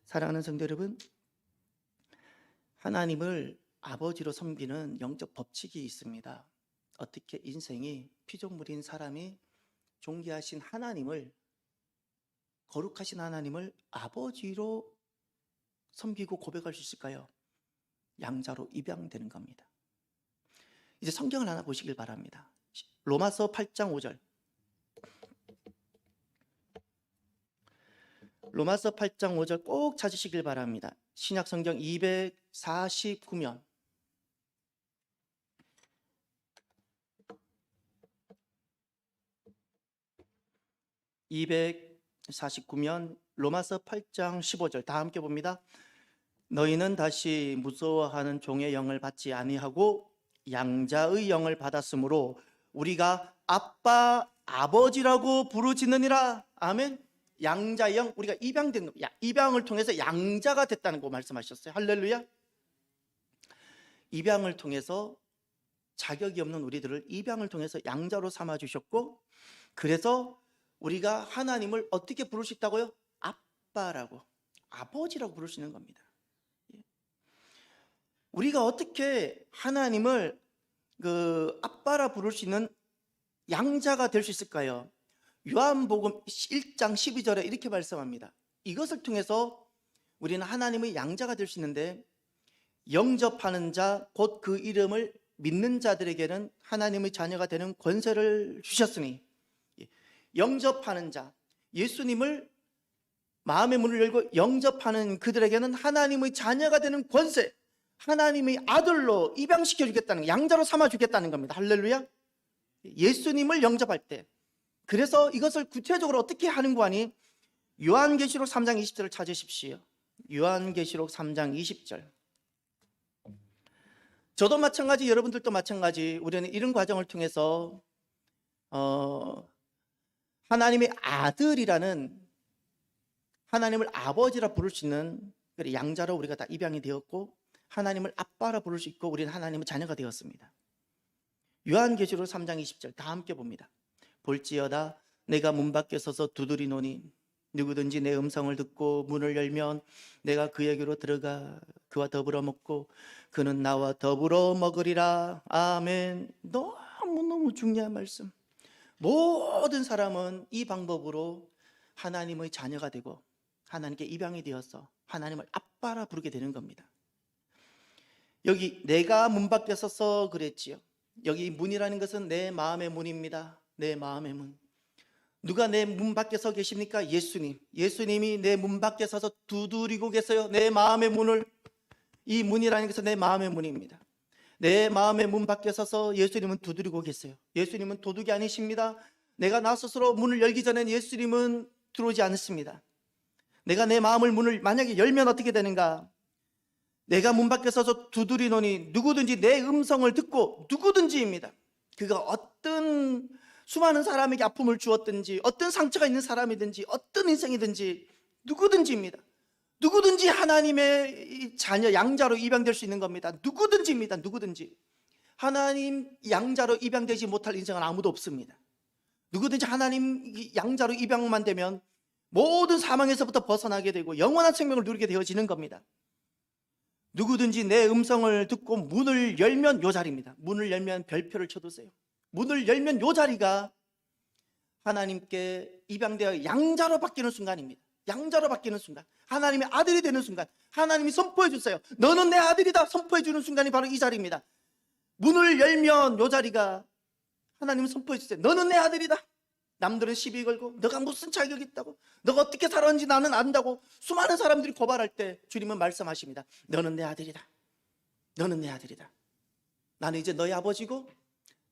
사랑하는 성도 여러분, 하나님을 아버지로 섬기는 영적 법칙이 있습니다. 어떻게 인생이 피조물인 사람이 존귀하신 하나님을, 거룩하신 하나님을 아버지로 섬기고 고백할 수 있을까요? 양자로 입양되는 겁니다. 이제 성경을 하나 보시길 바랍니다. 로마서 8장 5절. 로마서 8장 5절 꼭 찾으시길 바랍니다. 신약 성경 249면. 로마서 8장 15절 다 함께 봅니다. 너희는 다시 무서워하는 종의 영을 받지 아니하고 양자의 영을 받았으므로 우리가 아빠 아버지라고 부르짖느니라. 아멘. 양자의 영, 우리가 입양된, 입양을 통해서 양자가 됐다는 거 말씀하셨어요. 할렐루야. 입양을 통해서 자격이 없는 우리들을 입양을 통해서 양자로 삼아 주셨고, 그래서 우리가 하나님을 어떻게 부를 수 있다고요? 아빠라고, 아버지라고 부를 수 있는 겁니다. 예. 우리가 어떻게 하나님을 아빠라 부를 수 있는 양자가 될 수 있을까요? 요한복음 1장 12절에 이렇게 말씀합니다. 이것을 통해서 우리는 하나님의 양자가 될 수 있는데, 영접하는 자 곧 그 이름을 믿는 자들에게는 하나님의 자녀가 되는 권세를 주셨으니, 영접하는 자, 예수님을 마음의 문을 열고 영접하는 그들에게는 하나님의 자녀가 되는 권세, 하나님의 아들로 입양시켜 주겠다는, 양자로 삼아 주겠다는 겁니다. 할렐루야. 예수님을 영접할 때. 그래서 이것을 구체적으로 어떻게 하는 거 아니? 요한계시록 3장 20절을 찾으십시오. 요한계시록 3장 20절. 저도 마찬가지, 여러분들도 마찬가지, 우리는 이런 과정을 통해서 하나님의 아들이라는, 하나님을 아버지라 부를 수 있는 양자로 우리가 다 입양이 되었고, 하나님을 아빠라 부를 수 있고, 우리는 하나님의 자녀가 되었습니다. 요한계시록 3장 20절 다 함께 봅니다. 볼지어다 내가 문 밖에 서서 두드리노니 누구든지 내 음성을 듣고 문을 열면 내가 그에게로 들어가 그와 더불어 먹고 그는 나와 더불어 먹으리라. 아멘. 너무너무 중요한 말씀. 모든 사람은 이 방법으로 하나님의 자녀가 되고 하나님께 입양이 되어서 하나님을 아빠라 부르게 되는 겁니다. 여기 내가 문 밖에 서서 그랬지요. 여기 문이라는 것은 내 마음의 문입니다. 내 마음의 문. 누가 내 문 밖에 서 계십니까? 예수님. 예수님이 내 문 밖에 서서 두드리고 계세요. 내 마음의 문을. 이 문이라는 것은 내 마음의 문입니다. 내 마음의 문 밖에 서서 예수님은 두드리고 계세요. 예수님은 도둑이 아니십니다. 내가 나 스스로 문을 열기 전엔 예수님은 들어오지 않습니다. 내가 내 마음을 문을 만약에 열면 어떻게 되는가? 내가 문 밖에 서서 두드리노니 누구든지 내 음성을 듣고, 누구든지입니다. 그가 어떤 수많은 사람에게 아픔을 주었든지, 어떤 상처가 있는 사람이든지, 어떤 인생이든지, 누구든지입니다. 누구든지 하나님의 자녀, 양자로 입양될 수 있는 겁니다. 누구든지입니다. 누구든지. 하나님 양자로 입양되지 못할 인생은 아무도 없습니다. 누구든지 하나님 양자로 입양만 되면 모든 사망에서부터 벗어나게 되고 영원한 생명을 누리게 되어지는 겁니다. 누구든지 내 음성을 듣고 문을 열면 요 자리입니다. 문을 열면 별표를 쳐두세요. 문을 열면 요 자리가 하나님께 입양되어 양자로 바뀌는 순간입니다. 양자로 바뀌는 순간, 하나님의 아들이 되는 순간, 하나님이 선포해 주세요. 너는 내 아들이다 선포해 주는 순간이 바로 이 자리입니다. 문을 열면 요 자리가 하나님이 선포해 주세요. 너는 내 아들이다. 남들은 시비 걸고 너가 무슨 자격이 있다고, 너가 어떻게 살았는지 나는 안다고 수많은 사람들이 고발할 때 주님은 말씀하십니다. 너는 내 아들이다. 너는 내 아들이다. 나는 이제 너의 아버지고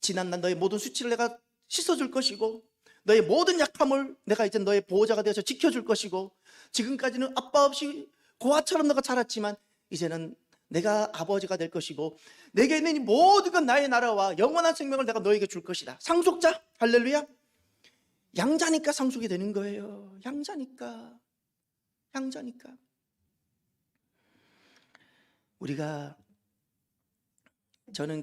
지난날 너의 모든 수치를 내가 씻어줄 것이고 너의 모든 약함을 내가 이제 너의 보호자가 되어서 지켜줄 것이고, 지금까지는 아빠 없이 고아처럼 너가 자랐지만 이제는 내가 아버지가 될 것이고 내게 있는 이 모든 건 나의 나라와 영원한 생명을 내가 너에게 줄 것이다. 상속자. 할렐루야. 양자니까 상속이 되는 거예요. 양자니까. 양자니까. 저는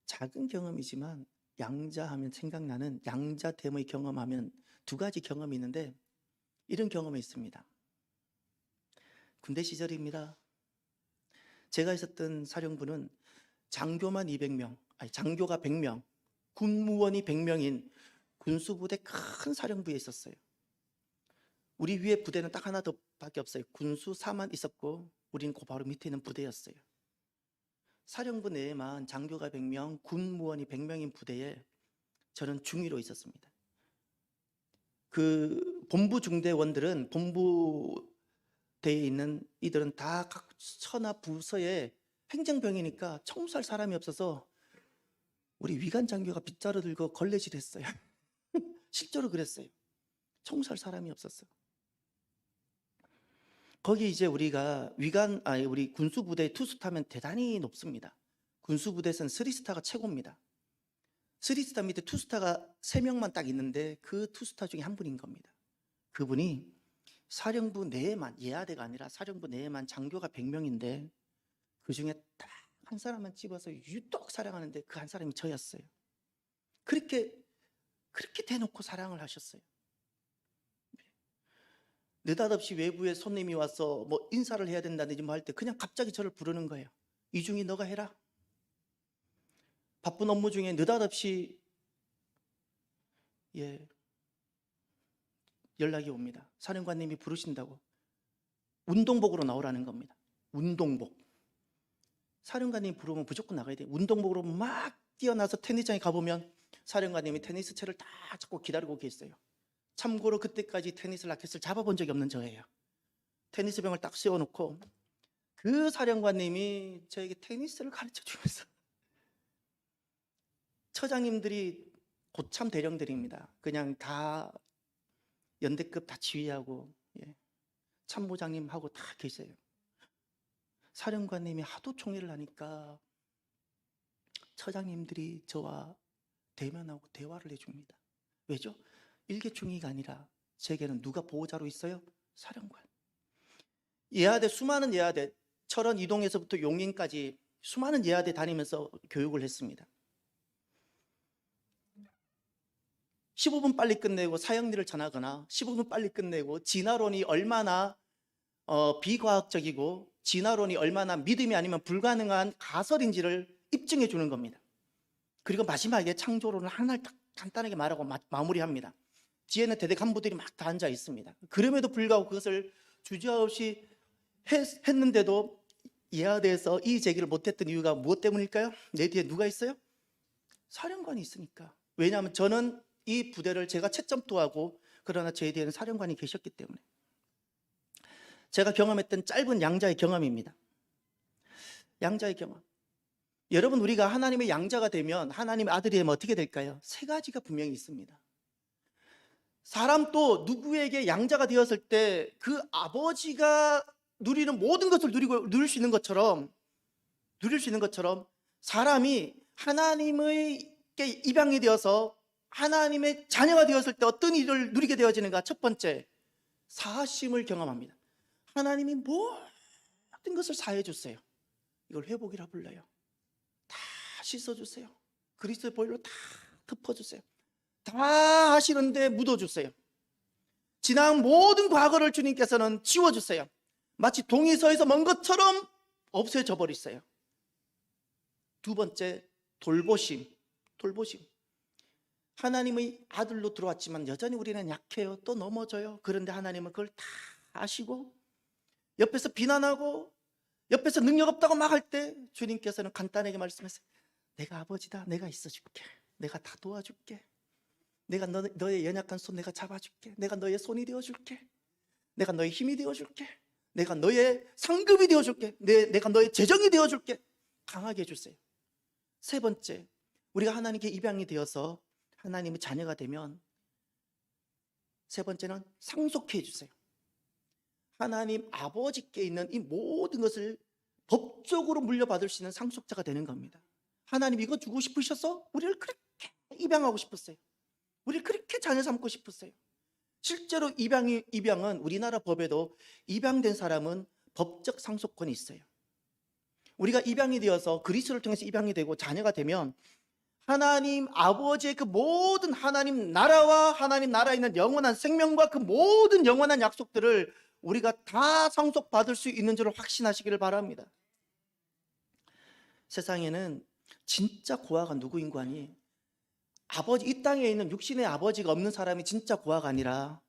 작은 경험이지만 양자하면 생각나는, 양자됨의 경험하면 두 가지 경험이 있는데, 이런 경험이 있습니다. 군대 시절입니다. 제가 있었던 사령부는 장교만 200명, 장교가 100명, 군무원이 100명인 군수부대 큰 사령부에 있었어요. 우리 위에 부대는 딱 하나 더 밖에 없어요. 군수 4만 있었고 우리는 그 바로 밑에 있는 부대였어요. 사령부 내에만 장교가 100명, 군무원이 100명인 부대에 저는 중위로 있었습니다. 그 본부 중대원들은, 본부대에 있는 이들은 다 각 처나 부서에 행정병이니까 청소할 사람이 없어서 우리 위관 장교가 빗자루 들고 걸레질 했어요. 실제로 그랬어요. 청소할 사람이 없었어요. 거기 이제 우리가 우리 군수부대 투스타면 대단히 높습니다. 군수부대에서는 3스타가 최고입니다. 3스타 밑에 투스타가 3명만 딱 있는데 그 투스타 중에 한 분인 겁니다. 그분이 사령부 내에만, 예하대가 아니라 사령부 내에만 장교가 100명인데 그 중에 딱 한 사람만 집어서 유독 사랑하는데 그 한 사람이 저였어요. 그렇게 그렇게 대놓고 사랑을 하셨어요. 느닷없이 외부에 손님이 와서 뭐 인사를 해야 된다든지 뭐 할 때 그냥 갑자기 저를 부르는 거예요. 이중이 너가 해라. 바쁜 업무 중에 느닷없이 연락이 옵니다. 사령관님이 부르신다고. 운동복으로 나오라는 겁니다. 운동복. 사령관님이 부르면 무조건 나가야 돼요. 운동복으로 막 뛰어나서 테니스장에 가보면 사령관님이 테니스채를 다 잡고 기다리고 계세요. 참고로 그때까지 테니스 라켓을 잡아본 적이 없는 저예요. 테니스병을 딱 세워놓고 그 사령관님이 저에게 테니스를 가르쳐 주면서, 처장님들이 고참 대령들입니다. 그냥 다 연대급 다 지휘하고 참모장님하고 다 계세요. 사령관님이 하도 총애를 하니까 처장님들이 저와 대면하고 대화를 해줍니다. 왜죠? 일개충이가 아니라 제게는 누가 보호자로 있어요? 사령관. 예하대, 수많은 예하대, 철원 이동에서부터 용인까지 수많은 예하대 다니면서 교육을 했습니다. 15분 빨리 끝내고 사형리를 전하거나 15분 빨리 끝내고 진화론이 얼마나 비과학적이고 진화론이 얼마나 믿음이 아니면 불가능한 가설인지를 입증해 주는 겁니다. 그리고 마지막에 창조론을 하나를 딱 간단하게 말하고 마무리합니다. 뒤에는 대대 간부들이 막 다 앉아 있습니다. 그럼에도 불구하고 그것을 주저없이 했는데도 예하대에서 이 제기를 못했던 이유가 무엇 때문일까요? 내 뒤에 누가 있어요? 사령관이 있으니까. 왜냐하면 저는 이 부대를 제가 채점도 하고, 그러나 제 뒤에는 사령관이 계셨기 때문에. 제가 경험했던 짧은 양자의 경험입니다. 양자의 경험. 여러분, 우리가 하나님의 양자가 되면, 하나님의 아들이 되면 어떻게 될까요? 세 가지가 분명히 있습니다. 사람도 누구에게 양자가 되었을 때 그 아버지가 누리는 모든 것을 누릴 수 있는 것처럼 사람이 하나님에게 입양이 되어서 하나님의 자녀가 되었을 때 어떤 일을 누리게 되어지는가? 첫 번째, 사하심을 경험합니다. 하나님이 모든 것을 사해 주세요. 이걸 회복이라 불러요. 다 씻어주세요. 그리스도의 보혈로 다 덮어주세요. 다 하시는데 묻어주세요. 지난 모든 과거를 주님께서는 지워주세요. 마치 동의서에서 먼 것처럼 없애져 버리세요. 두 번째, 돌보심. 하나님의 아들로 들어왔지만 여전히 우리는 약해요. 또 넘어져요. 그런데 하나님은 그걸 다 아시고 옆에서 비난하고 옆에서 능력 없다고 막 할 때 주님께서는 간단하게 말씀하세요. 내가 아버지다. 내가 있어줄게. 내가 다 도와줄게. 내가 너의 연약한 손 내가 잡아줄게. 내가 너의 손이 되어줄게. 내가 너의 힘이 되어줄게. 내가 너의 상급이 되어줄게. 내가 너의 재정이 되어줄게. 강하게 해주세요. 세 번째, 우리가 하나님께 입양이 되어서 하나님의 자녀가 되면 세 번째는 상속해 주세요. 하나님 아버지께 있는 이 모든 것을 법적으로 물려받을 수 있는 상속자가 되는 겁니다. 하나님 이거 주고 싶으셔서 우리를 그렇게 입양하고 싶었어요. 우리를 그렇게 자녀 삼고 싶었어요. 실제로 입양은 우리나라 법에도 입양된 사람은 법적 상속권이 있어요. 우리가 입양이 되어서 그리스도를 통해서 입양이 되고 자녀가 되면 하나님 아버지의 그 모든 하나님 나라와 하나님 나라에 있는 영원한 생명과 그 모든 영원한 약속들을 우리가 다 상속받을 수 있는 줄을 확신하시기를 바랍니다. 세상에는 진짜 고아가 누구인고 하니 아버지, 이 땅에 있는 육신의 아버지가 없는 사람이 진짜 고아가 아니라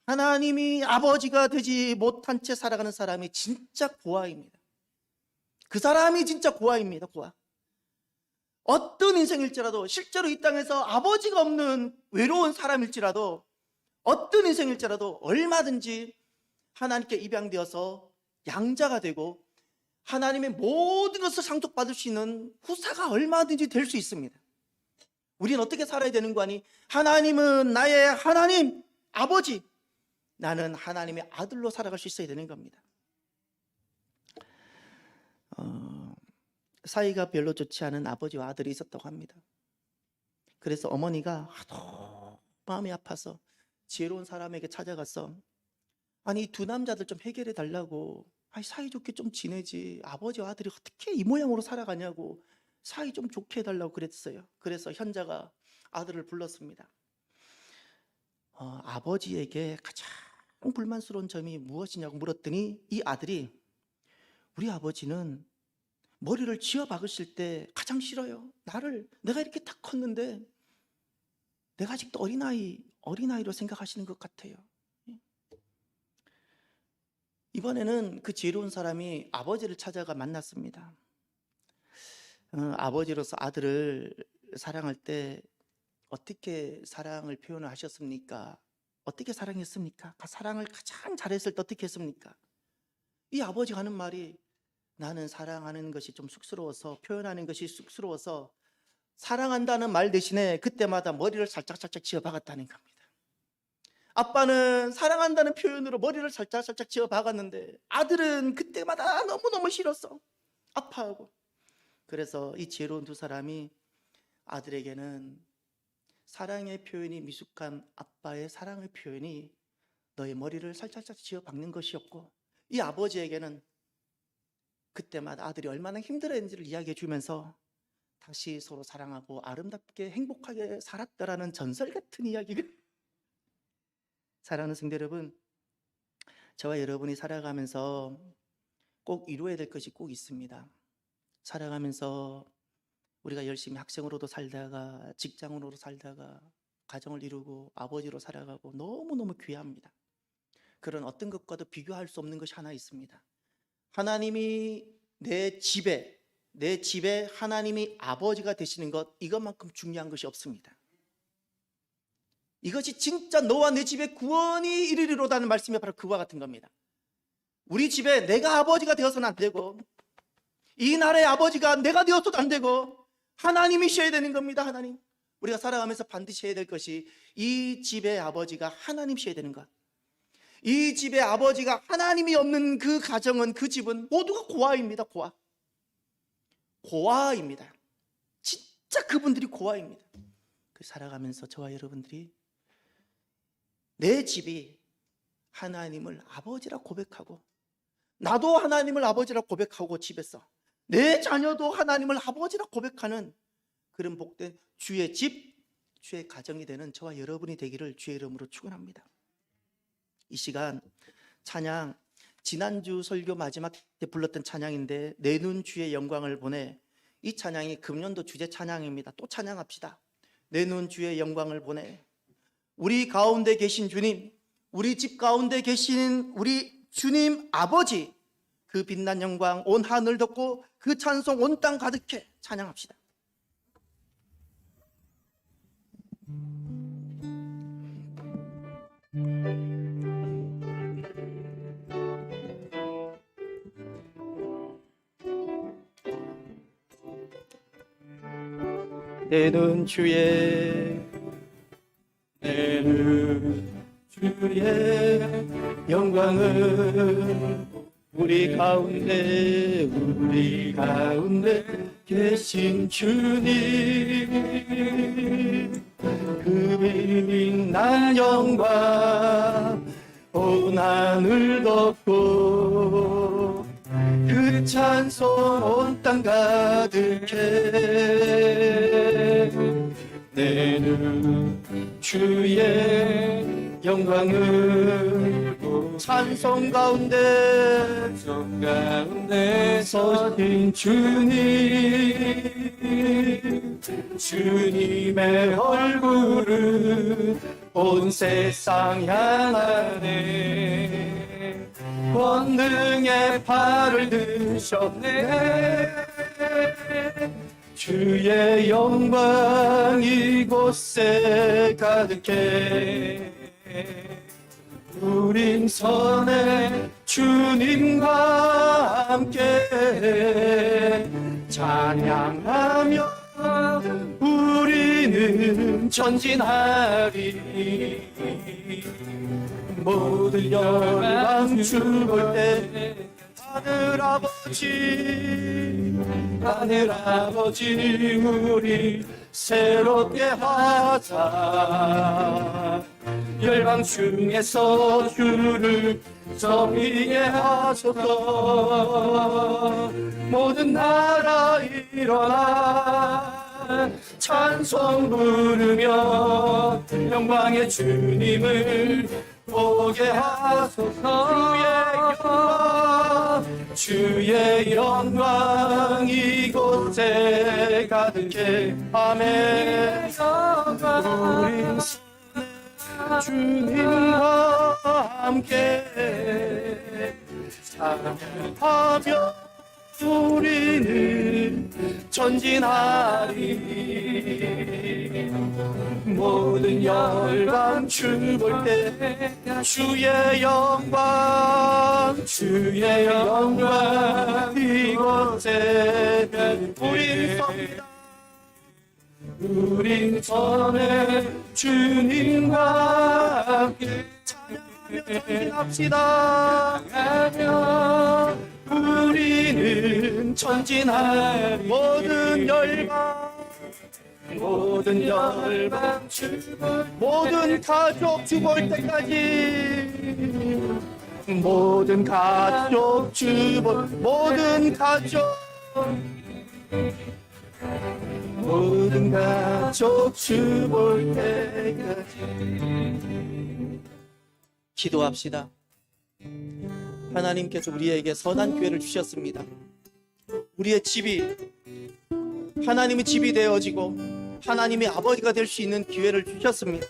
하나님이 아버지가 되지 못한 채 살아가는 사람이 진짜 고아입니다. 그 사람이 진짜 고아입니다. 고아. 어떤 인생일지라도, 실제로 이 땅에서 아버지가 없는 외로운 사람일지라도, 어떤 인생일지라도 얼마든지 하나님께 입양되어서 양자가 되고 하나님의 모든 것을 상속받을 수 있는 후사가 얼마든지 될 수 있습니다. 우리는 어떻게 살아야 되는 거 아니? 하나님은 나의 하나님, 아버지, 나는 하나님의 아들로 살아갈 수 있어야 되는 겁니다. 사이가 별로 좋지 않은 아버지와 아들이 있었다고 합니다. 그래서 어머니가 하도 마음이 아파서 지혜로운 사람에게 찾아가서 아니 이 두 남자들 좀 해결해 달라고, 아니 사이좋게 좀 지내지 아버지와 아들이 어떻게 이 모양으로 살아가냐고 사이 좀 좋게 해달라고 그랬어요. 그래서 현자가 아들을 불렀습니다. 아버지에게 가장 불만스러운 점이 무엇이냐고 물었더니 이 아들이 우리 아버지는 머리를 쥐어 박으실 때 가장 싫어요. 내가 이렇게 딱 컸는데 내가 아직도 어린아이로 생각하시는 것 같아요. 이번에는 그 지혜로운 사람이 아버지를 찾아가 만났습니다. 아버지로서 아들을 사랑할 때 어떻게 사랑을 표현을 하셨습니까? 어떻게 사랑했습니까? 사랑을 가장 잘했을 때 어떻게 했습니까? 이 아버지가 하는 말이 나는 사랑하는 것이 좀 쑥스러워서 표현하는 것이 쑥스러워서 사랑한다는 말 대신에 그때마다 머리를 살짝 쥐어 박았다는 겁니다. 아빠는 사랑한다는 표현으로 머리를 살짝 쥐어 박았는데 아들은 그때마다 너무너무 싫었어. 아파하고. 그래서 이 지혜로운 두 사람이 아들에게는 사랑의 표현이 미숙한 아빠의 사랑의 표현이 너의 머리를 살짝 쥐어 박는 것이었고, 이 아버지에게는 그때마다 아들이 얼마나 힘들어했는지를 이야기해 주면서 다시 서로 사랑하고 아름답게 행복하게 살았다라는 전설 같은 이야기가 사랑하는 성도 여러분, 저와 여러분이 살아가면서 꼭 이루어야 될 것이 꼭 있습니다. 살아가면서 우리가 열심히 학생으로도 살다가 직장으로도 살다가 가정을 이루고 아버지로 살아가고 너무너무 귀합니다. 그런 어떤 것과도 비교할 수 없는 것이 하나 있습니다. 하나님이 내 집에 하나님이 아버지가 되시는 것, 이것만큼 중요한 것이 없습니다. 이것이 진짜 너와 내 집에 구원이 이르리로다는 말씀이 바로 그와 같은 겁니다. 우리 집에 내가 아버지가 되어서는 안 되고, 이 나라의 아버지가 내가 되어서도 안 되고, 하나님이셔야 되는 겁니다. 하나님. 우리가 살아가면서 반드시 해야 될 것이 이 집의 아버지가 하나님이셔야 되는 것. 이 집의 아버지가 하나님이 없는 그 가정은, 그 집은 모두가 고아입니다. 고아입니다. 진짜 그분들이 고아입니다. 살아가면서 저와 여러분들이 내 집이 하나님을 아버지라 고백하고, 나도 하나님을 아버지라 고백하고, 집에서 내 자녀도 하나님을 아버지라 고백하는 그런 복된 주의 집, 주의 가정이 되는 저와 여러분이 되기를 주의 이름으로 축원합니다. 이 시간 찬양, 지난주 설교 마지막 때 불렀던 찬양인데 내 눈 주의 영광을 보내, 이 찬양이 금년도 주제 찬양입니다. 또 찬양합시다. 내 눈 주의 영광을 보내. 우리 가운데 계신 주님, 우리 집 가운데 계신 우리 주님 아버지, 그 빛난 영광 온 하늘 덮고 그 찬송 온 땅 가득해 찬양합시다. 내 눈 주의 영광을 우리 가운데 계신 주님, 그 빛난 영광 온 하늘 덮고 그 찬송 온 땅 가득해. 내는 주의 영광을 찬송 가운데 서신 주님, 주님의 얼굴을 온 세상 향하네. 권능의 팔을 드셨네. 주의 영광 이곳에 가득해. 우린 선해 주님과 함께 찬양하며 우리는 전진하리. 모든 열방 죽을 때 하늘 아버지 우리 새롭게 하자. 열방 중에서 주를 정의게 하소서. 모든 나라 일어나 찬송 부르며 영광의 주님을 보게 하소서. 주의 영광 이곳에 가득해. 아멘. 우리 주님과 함께 찬양하며 우리는 전진하리. 모든 열방 주볼 때 주의 영광 이곳에 우리 섭니다. 우린 전에 주님과 함께 찬양하며 전진합시다. 우리는 전진할 모든 열방 모든 가족 주볼 때까지 모든 가족 주볼 때까지 기도합시다. 하나님께서 우리에게 선한 기회를 주셨습니다. 우리의 집이 하나님의 집이 되어지고 하나님의 아버지가 될 수 있는 기회를 주셨습니다.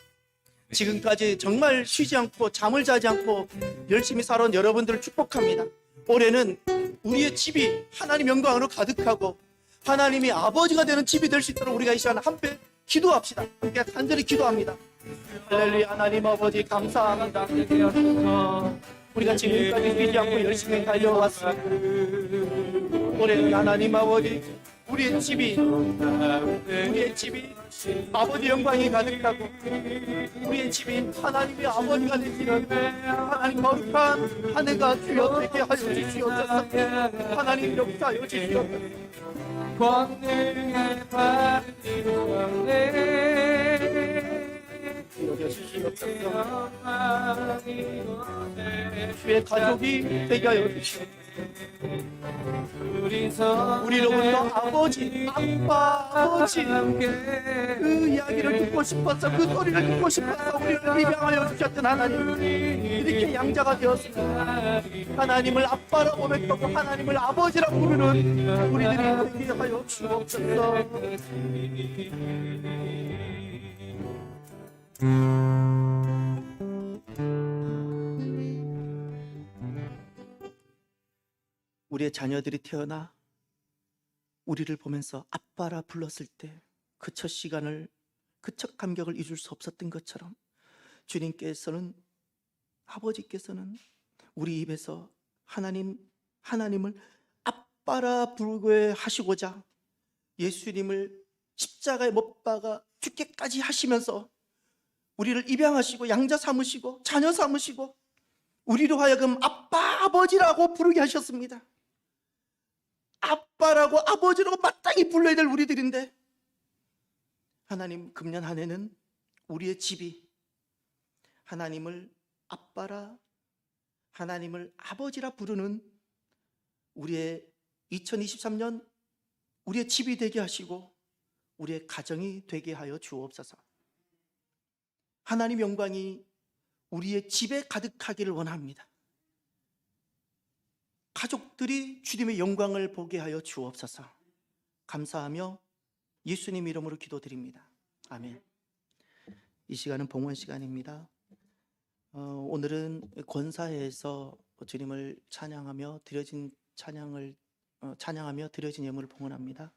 지금까지 정말 쉬지 않고 잠을 자지 않고 열심히 살아온 여러분들을 축복합니다. 올해는 우리의 집이 하나님 영광으로 가득하고 하나님이 아버지가 되는 집이 될 수 있도록 우리가 이 시간 함께 기도합시다. 함께 간절히 기도합니다. 할렐루야. 하나님 아버지 감사합니다. 우리가 지금까지 쉬지 않고 열심히 달려왔습니다. 올해는 하나님 아버지 우리의 집이 아버지 영광이 가득하고 우리의 집이 하나님의 아버지가 되시는 하나님 거룩한 한 해가 주여 되게 하여 주시옵소서. 하나님 역사하여 주시옵소서. 권능의 주의 가족이 되게 하여 주시옵소서. 우리로부터 아버지, 아버지 그 이야기를 듣고 싶어서 그 소리를 듣고 싶어서 우리를 입양하여 주셨던 하나님, 이렇게 양자가 되었습니다. 하나님을 아빠라고 고백하고 하나님을 아버지라고 부르는 우리들이 되게 하여 주옵소서. 우리의 자녀들이 태어나 우리를 보면서 아빠라 불렀을 때 그 첫 시간을, 그 첫 감격을 잊을 수 없었던 것처럼 주님께서는, 아버지께서는 우리 입에서 하나님을 아빠라 부르게 하시고자 예수님을 십자가에 못 박아 죽게까지 하시면서 우리를 입양하시고 양자 삼으시고 자녀 삼으시고 우리로 하여금 아빠, 아버지라고 부르게 하셨습니다. 아빠라고 아버지라고 마땅히 불러야 될 우리들인데 하나님, 금년 한 해는 우리의 집이 하나님을 아빠라, 하나님을 아버지라 부르는 우리의 2023년 우리의 집이 되게 하시고 우리의 가정이 되게 하여 주옵소서. 하나님 영광이 우리의 집에 가득하기를 원합니다. 가족들이 주님의 영광을 보게 하여 주옵소서. 감사하며 예수님 이름으로 기도드립니다. 아멘. 이 시간은 봉헌 시간입니다. 오늘은 권사회에서 주님을 찬양하며 드려진 찬양하며 드려진 예물을 봉헌합니다.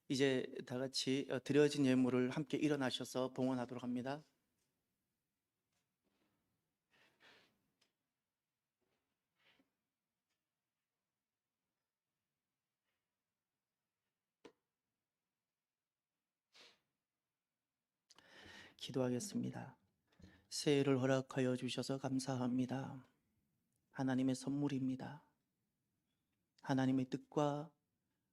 이제 다 같이 드려진 예물을 함께 일어나셔서 봉헌하도록 합니다. 기도하겠습니다. 새해를 허락하여 주셔서 감사합니다. 하나님의 선물입니다. 하나님의 뜻과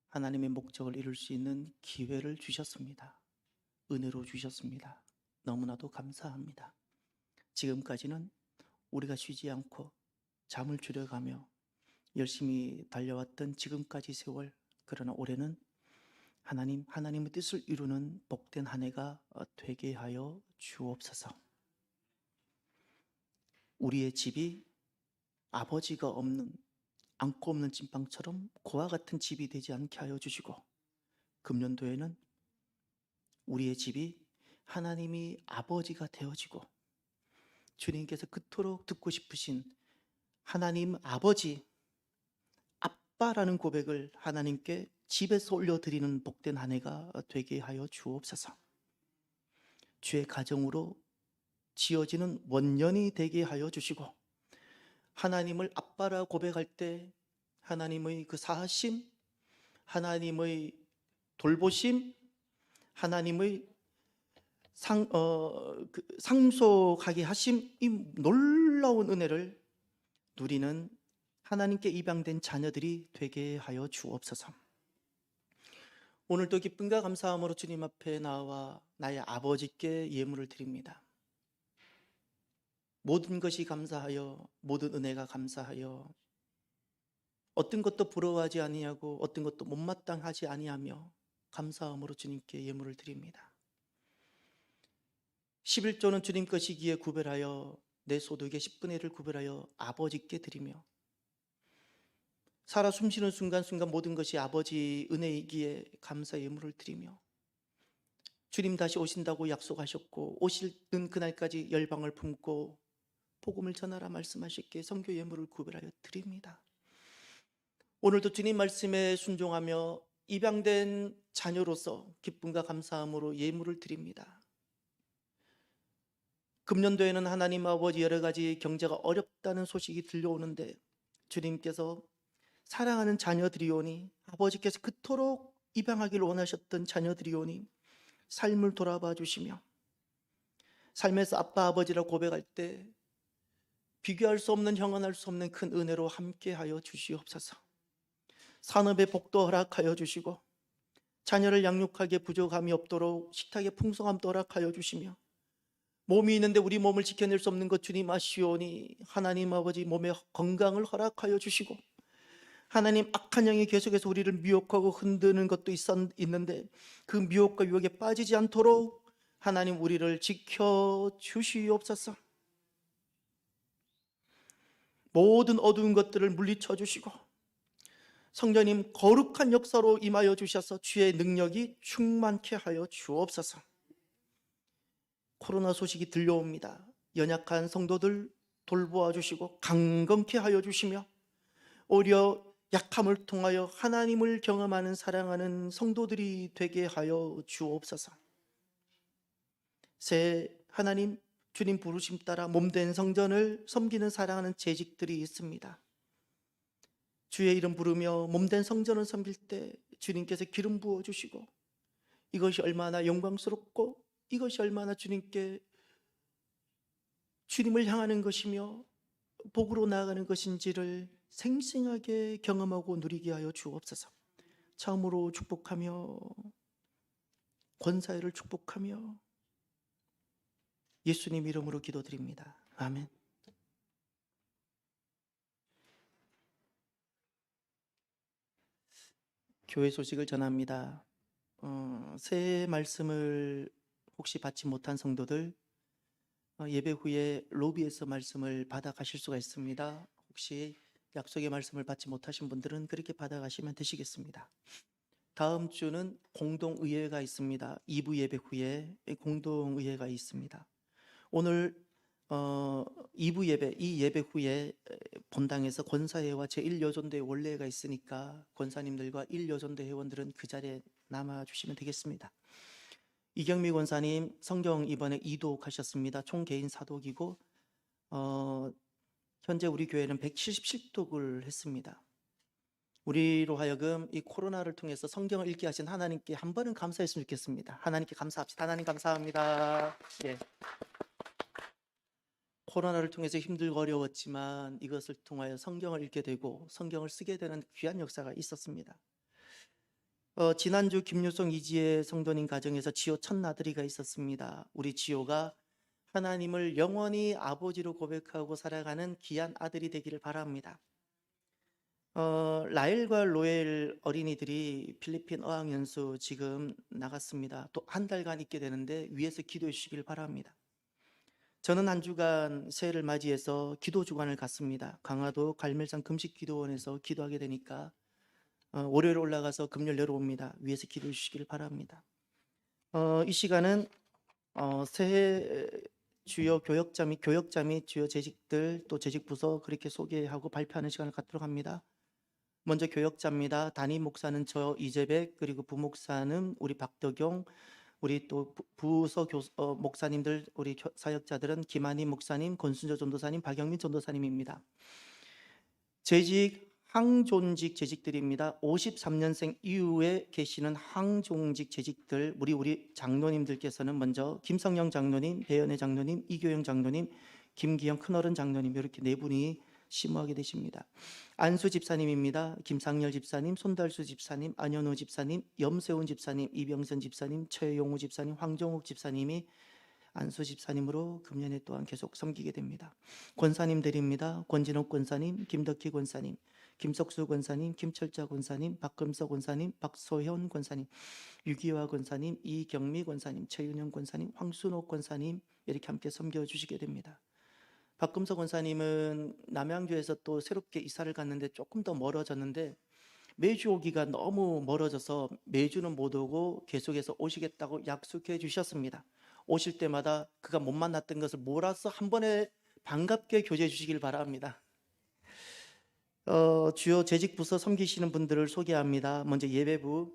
하나님의 목적을 이룰 수 있는 기회를 주셨습니다. 은혜로 주셨습니다. 너무나도 감사합니다. 지금까지는 우리가 쉬지 않고 잠을 줄여가며 열심히 달려왔던 지금까지 세월, 그러나 올해는 하나님의 뜻을 이루는 복된 한 해가 되게 하여 주옵소서. 우리의 집이 아버지가 없는, 안고 없는 찐빵처럼 고와 같은 집이 되지 않게 하여 주시고, 금년도에는 우리의 집이 하나님이 아버지가 되어지고, 주님께서 그토록 듣고 싶으신 하나님 아버지, 아빠라는 고백을 하나님께 집에서 올려드리는 복된 한 해가 되게 하여 주옵소서. 주의 가정으로 지어지는 원년이 되게 하여 주시고, 하나님을 아빠라 고백할 때 하나님의 그 사하심, 하나님의 돌보심, 하나님의 상속하게 하심, 이 놀라운 은혜를 누리는 하나님께 입양된 자녀들이 되게 하여 주옵소서. 오늘도 기쁨과 감사함으로 주님 앞에 나와 나의 아버지께 예물을 드립니다. 모든 것이 감사하여, 모든 은혜가 감사하여, 어떤 것도 부러워하지 아니하고 어떤 것도 못마땅하지 아니하며 감사함으로 주님께 예물을 드립니다. 11조는 주님 것이기에 구별하여 내 소득의 10분의 1을 구별하여 아버지께 드리며, 살아 숨쉬는 순간순간 모든 것이 아버지 은혜이기에 감사 예물을 드리며, 주님 다시 오신다고 약속하셨고 오시는 그날까지 열방을 품고 복음을 전하라 말씀하셨기에 선교 예물을 구별하여 드립니다. 오늘도 주님 말씀에 순종하며 입양된 자녀로서 기쁨과 감사함으로 예물을 드립니다. 금년도에는 하나님 아버지 여러 가지 경제가 어렵다는 소식이 들려오는데, 주님께서 사랑하는 자녀들이오니, 아버지께서 그토록 입양하기를 원하셨던 자녀들이오니 삶을 돌아봐 주시며, 삶에서 아빠 아버지라 고백할 때 비교할 수 없는, 형언할 수 없는 큰 은혜로 함께하여 주시옵소서. 산업의 복도 허락하여 주시고, 자녀를 양육하기에 부족함이 없도록 식탁에 풍성함도 허락하여 주시며, 몸이 있는데 우리 몸을 지켜낼 수 없는 것 주님 아시오니 하나님 아버지 몸의 건강을 허락하여 주시고, 하나님 악한 영이 계속해서 우리를 미혹하고 흔드는 것도 있는데 그 미혹과 유혹에 빠지지 않도록 하나님 우리를 지켜주시옵소서. 모든 어두운 것들을 물리쳐 주시고, 성령님 거룩한 역사로 임하여 주셔서 주의 능력이 충만케 하여 주옵소서. 코로나 소식이 들려옵니다. 연약한 성도들 돌보아 주시고 강건케 하여 주시며, 오히려 약함을 통하여 하나님을 경험하는 사랑하는 성도들이 되게 하여 주옵소서. 새 하나님 주님 부르심 따라 몸된 성전을 섬기는 사랑하는 재직들이 있습니다. 주의 이름 부르며 몸된 성전을 섬길 때 주님께서 기름 부어 주시고, 이것이 얼마나 영광스럽고 이것이 얼마나 주님을 향하는 것이며 복으로 나아가는 것인지를 생생하게 경험하고 누리게 하여 주옵소서. 처음으로 축복하며 권사회를 축복하며 예수님 이름으로 기도드립니다. 아멘. 교회 소식을 전합니다. 새해 말씀을 혹시 받지 못한 성도들, 예배 후에 로비에서 말씀을 받아 가실 수가 있습니다. 혹시 약속의 말씀을 받지 못하신 분들은 그렇게 받아가시면 되시겠습니다. 다음 주는 공동의회가 있습니다. 2부 예배 후에 공동의회가 있습니다. 오늘 2부 예배, 이 예배 후에 본당에서 권사회와 제1여전대 원례가 있으니까 권사님들과 1여전대 회원들은 그 자리에 남아주시면 되겠습니다. 이경미 권사님 성경 이번에 2독하셨습니다. 총 개인 4독이고 현재 우리 교회는 177독을 했습니다. 우리로 하여금 이 코로나를 통해서 성경을 읽게 하신 하나님께 한 번은 감사했으면 좋겠습니다. 하나님께 감사합시다. 하나님 감사합니다. 예. 코로나를 통해서 힘들고 어려웠지만 이것을 통하여 성경을 읽게 되고 성경을 쓰게 되는 귀한 역사가 있었습니다. 지난주 김유성 이지혜 성도님 가정에서 지호 첫 나들이가 있었습니다. 우리 지호가 하나님을 영원히 아버지로 고백하고 살아가는 귀한 아들이 되기를 바랍니다. 라엘과 로엘 어린이들이 필리핀 어학연수 지금 나갔습니다. 또 한 달간 있게 되는데 위에서 기도해 주시길 바랍니다. 저는 한 주간 새해를 맞이해서 기도 주간을 갔습니다. 강화도 갈멜산 금식기도원에서 기도하게 되니까 월요일 올라가서 금요일 내려옵니다. 위에서 기도해 주시길 바랍니다. 이 시간은 새해 주요 교역자 및 주요 재직들 또 재직부서 그렇게 소개하고 발표하는 시간을 갖도록 합니다. 먼저 교역자입니다. 담임 목사는 저 이재백, 그리고 부목사는 우리 박덕용, 우리 또 부서 목사님들, 우리 사역자들은 김한임 목사님, 권순조 전도사님, 박영민 전도사님입니다. 재직 항존직 재직들입니다. 53년생 이후에 계시는 항존직 재직들, 우리 장로님들께서는 먼저 김성영 장로님, 배연혜 장로님, 이교영 장로님, 김기영 큰어른 장로님 이렇게 네 분이 심호하게 되십니다. 안수 집사님입니다. 김상열 집사님, 손달수 집사님, 안현우 집사님, 염세훈 집사님, 이병선 집사님, 최용우 집사님, 황정욱 집사님이 안수 집사님으로 금년에 또한 계속 섬기게 됩니다. 권사님들입니다. 권진옥 권사님, 김덕희 권사님, 김석수 권사님, 김철자 권사님, 박금서 권사님, 박소현 권사님, 유기화 권사님, 이경미 권사님, 최윤영 권사님, 황순옥 권사님 이렇게 함께 섬겨주시게 됩니다. 박금서 권사님은 남양주에서 또 새롭게 이사를 갔는데 조금 더 멀어졌는데 매주 오기가 너무 멀어져서 매주는 못 오고 계속해서 오시겠다고 약속해 주셨습니다. 오실 때마다 그가 못 만났던 것을 몰아서 한 번에 반갑게 교제해 주시길 바랍니다. 주요 재직부서 섬기시는 분들을 소개합니다. 먼저 예배부,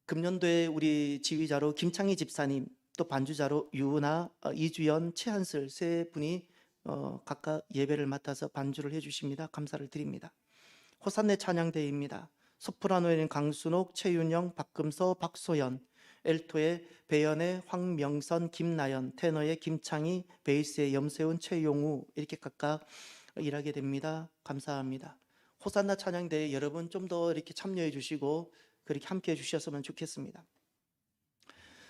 금년도에 우리 지휘자로 김창희 집사님, 또 반주자로 유은아, 이주연, 최한슬 세 분이 각각 예배를 맡아서 반주를 해주십니다. 감사를 드립니다. 호산네 찬양대입니다. 소프라노에는 강순옥, 최윤영, 박금서, 박소연, 엘토의 배연의 황명선, 김나연, 테너의 김창희, 베이스의 염세훈, 최용우 이렇게 각각 일하게 됩니다. 감사합니다. 호산나 찬양대에 여러분 좀 더 이렇게 참여해 주시고 그렇게 함께 해 주셨으면 좋겠습니다.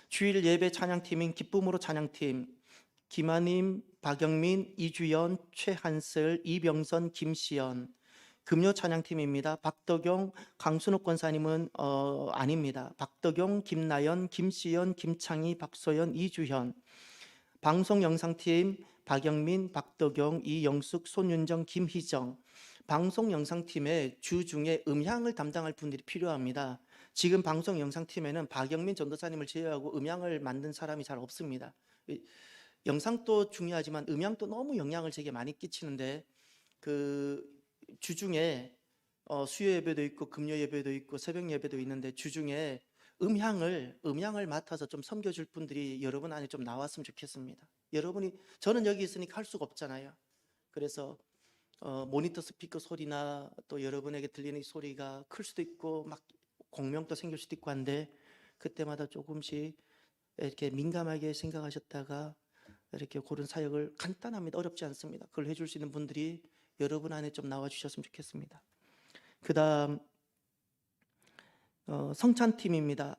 주일 예배 찬양팀인 기쁨으로 찬양팀, 김한임, 박영민, 이주연, 최한슬, 이병선, 김시연. 금요 찬양팀입니다. 박덕용, 강순옥 권사님은 아닙니다. 박덕용, 김나연, 김시연, 김창희, 박소연, 이주현. 방송 영상팀 박영민, 박덕용, 이영숙, 손윤정, 김희정. 방송 영상팀의 주 중에 음향을 담당할 분들이 필요합니다. 지금 방송 영상팀에는 박영민 전도사님을 제외하고 음향을 만든 사람이 잘 없습니다. 영상도 중요하지만 음향도 너무 영향을 제게 많이 끼치는데 그 주중에 수요 예배도 있고 금요 예배도 있고 새벽 예배도 있는데 주중에 음향을 맡아서 좀 섬겨줄 분들이 여러분 안에 좀 나왔으면 좋겠습니다. 저는 여기 있으니까 할 수가 없잖아요. 그래서 모니터 스피커 소리나 또 여러분에게 들리는 소리가 클 수도 있고 막 공명도 생길 수도 있고 한데 그때마다 조금씩 이렇게 민감하게 생각하셨다가 이렇게 그런 사역을 간단합니다. 어렵지 않습니다. 그걸 해줄 수 있는 분들이 여러분 안에 좀 나와 주셨으면 좋겠습니다. 그 다음 성찬팀입니다.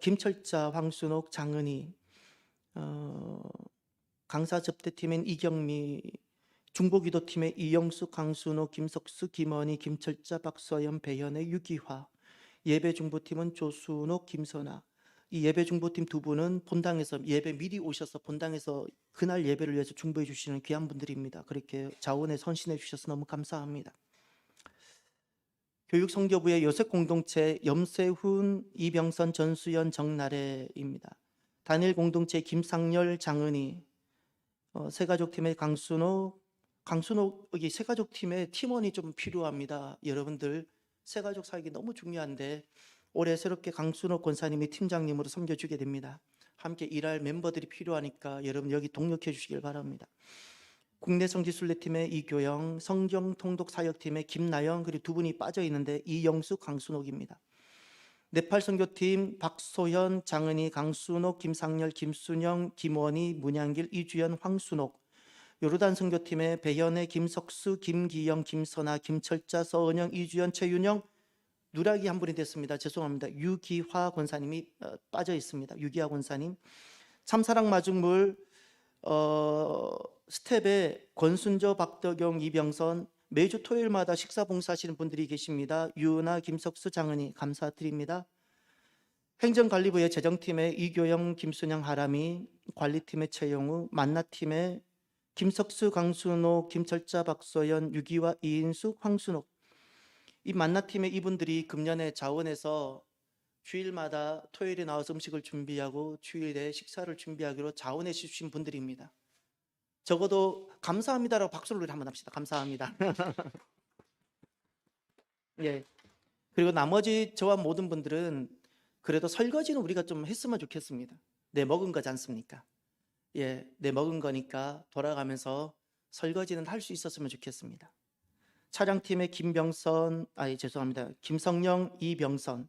김철자, 황순옥, 장은희. 강사 접대팀엔 이경미, 중보기도팀의 이영수, 강순옥, 김석수, 김원희, 김철자, 박서연, 배현의, 유기화. 예배중보팀은 조순옥, 김선아. 이 예배중보팀 두 분은 본당에서 예배 미리 오셔서 본당에서 그날 예배를 위해서 중보해 주시는 귀한 분들입니다. 그렇게 자원에 선신해 주셔서 너무 감사합니다. 교육성교부의 요셉 공동체 염세훈, 이병선, 전수연, 정나래입니다. 단일 공동체 김상열, 장은희, 새가족팀의 강순옥 여기 새가족팀의 팀원이 좀 필요합니다. 여러분들 새가족 사역이 너무 중요한데 올해 새롭게 강순옥 권사님이 팀장님으로 섬겨주게 됩니다. 함께 일할 멤버들이 필요하니까 여러분 여기 동력해 주시길 바랍니다. 국내 성지순례팀의 이교영, 성경 통독 사역팀의 김나영, 그리고 두 분이 빠져 있는데 이영숙, 강순옥입니다. 네팔 선교팀 박소현, 장은희, 강순옥, 김상열, 김순영, 김원희, 문양길, 이주연, 황순옥. 요르단 선교팀의 배현애, 김석수, 김기영, 김선아, 김철자, 서은영, 이주연, 최윤영, 누락이 한 분이 됐습니다. 죄송합니다. 유기화 권사님이 빠져 있습니다. 유기화 권사님. 참사랑 마중물 스텝에 권순조, 박덕용, 이병선, 매주 토요일마다 식사 봉사하시는 분들이 계십니다. 유은아, 김석수, 장은희 감사드립니다. 행정관리부의 재정팀의 이교영, 김순영, 하람이, 관리팀의 최영우, 만나팀의 김석수, 강순옥, 김철자, 박소연, 유기와 이인숙, 황순옥. 이 만나팀의 이분들이 금년에 자원에서 주일마다 토요일에 나와서 음식을 준비하고 주일에 식사를 준비하기로 자원해 주신 분들입니다. 적어도 감사합니다라고 박수를 한번 합시다. 감사합니다. 예. 그리고 나머지 저와 모든 분들은 그래도 설거지는 우리가 좀 했으면 좋겠습니다. 내 먹은 거지 않습니까? 예, 내 먹은 거니까 돌아가면서 설거지는 할 수 있었으면 좋겠습니다. 차량팀의 김성영, 이병선,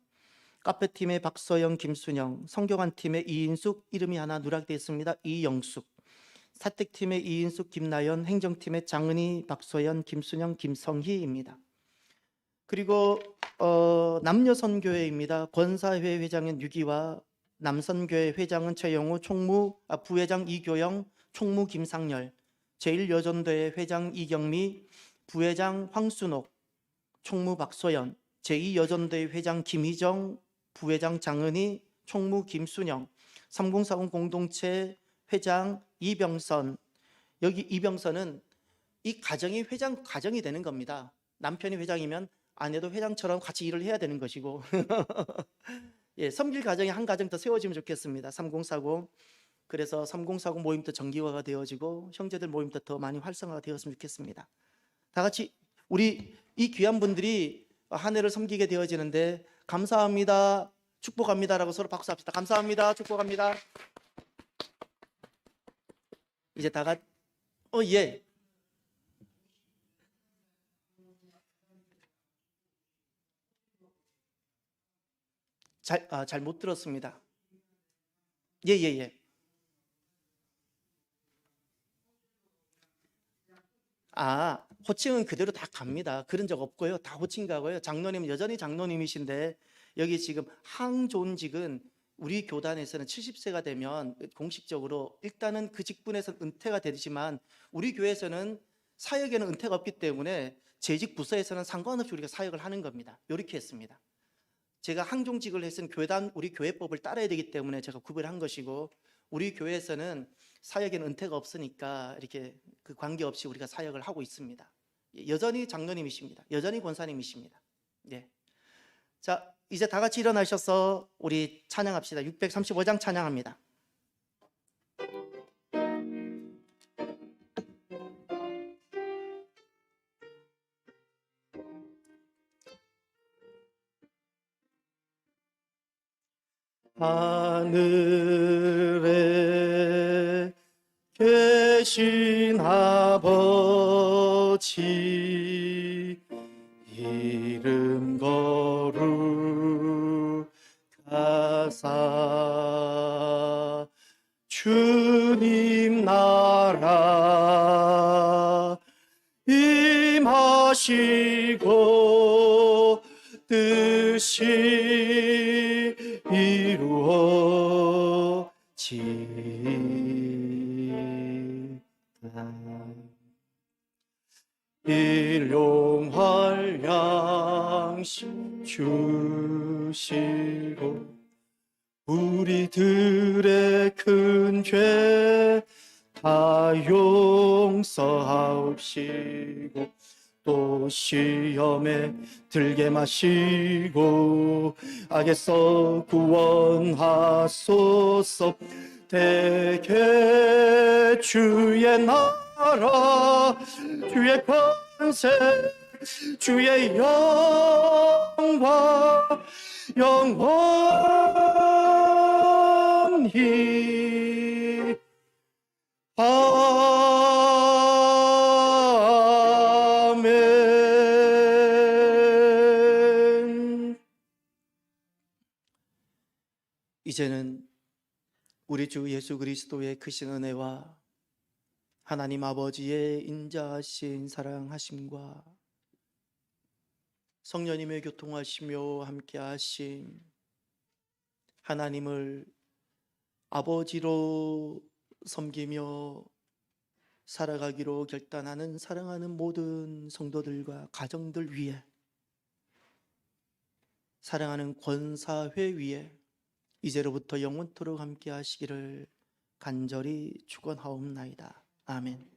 카페팀의 박서영, 김순영, 성교관팀의 이인숙, 이름이 하나 누락되어 있습니다. 이영숙, 사택팀의 이인숙, 김나연, 행정팀의 장은희, 박소연, 김순영, 김성희입니다. 그리고 남녀선교회입니다. 권사회 회장은 유기와, 남선교회 회장은 최영우, 부회장 이교영, 총무 김상열, 제1여전도회 회장 이경미, 부회장 황순옥, 총무 박소연, 제2여전도회 회장 김희정, 부회장 장은희, 총무 김순영, 3040 공동체 회장 이병선. 여기 이병선은 이 가정이 가정이 되는 겁니다. 남편이 회장이면 아내도 회장처럼 같이 일을 해야 되는 것이고 예, 섬길 가정이 한 가정 더 세워지면 좋겠습니다. 3040. 그래서 3040 모임도 정기화가 되어지고 형제들 모임도 더 많이 활성화가 되었으면 좋겠습니다. 다 같이 우리 이 귀한 분들이 한 해를 섬기게 되어지는데 감사합니다, 축복합니다라고 서로 박수합시다. 감사합니다, 축복합니다. 이제 다 같이 예. 잘 못 들었습니다. 예. 호칭은 그대로 다 갑니다. 그런 적 없고요. 다 호칭 가고요. 장로님은 여전히 장로님이신데 여기 지금 항존직은 우리 교단에서는 70세가 되면 공식적으로 일단은 그 직분에서 은퇴가 되지만 우리 교회에서는 사역에는 은퇴가 없기 때문에 재직 부서에서는 상관없이 우리가 사역을 하는 겁니다. 이렇게 했습니다. 제가 항종직을 했으면 우리 교회법을 따라야 되기 때문에 제가 구별한 것이고 우리 교회에서는 사역에는 은퇴가 없으니까 이렇게 그 관계없이 우리가 사역을 하고 있습니다. 여전히 장로님이십니다. 여전히 권사님이십니다. 예. 자, 이제 다 같이 일어나셔서 우리 찬양합시다. 635장 찬양합니다. 하늘에 계신 아버지 이름 거룩하사 주님 나라 임하시고 뜻이 이루어지다. 일용할 양식 주시고 우리들의 큰 죄 다 용서하옵시고 또 시험에 들게 마시고 악에서 구원하소서. 대개 주의 나라 주의 권세 주의 영광 영원히 아멘. 이제는 우리 주 예수 그리스도의 크신 은혜와 하나님 아버지의 인자하신 사랑하심과 성령님의 교통하시며 함께하심, 하나님을 아버지로 섬기며 살아가기로 결단하는 사랑하는 모든 성도들과 가정들 위에, 사랑하는 권사회 위에 이제로부터 영원토록 함께 하시기를 간절히 축원하옵나이다. 아멘.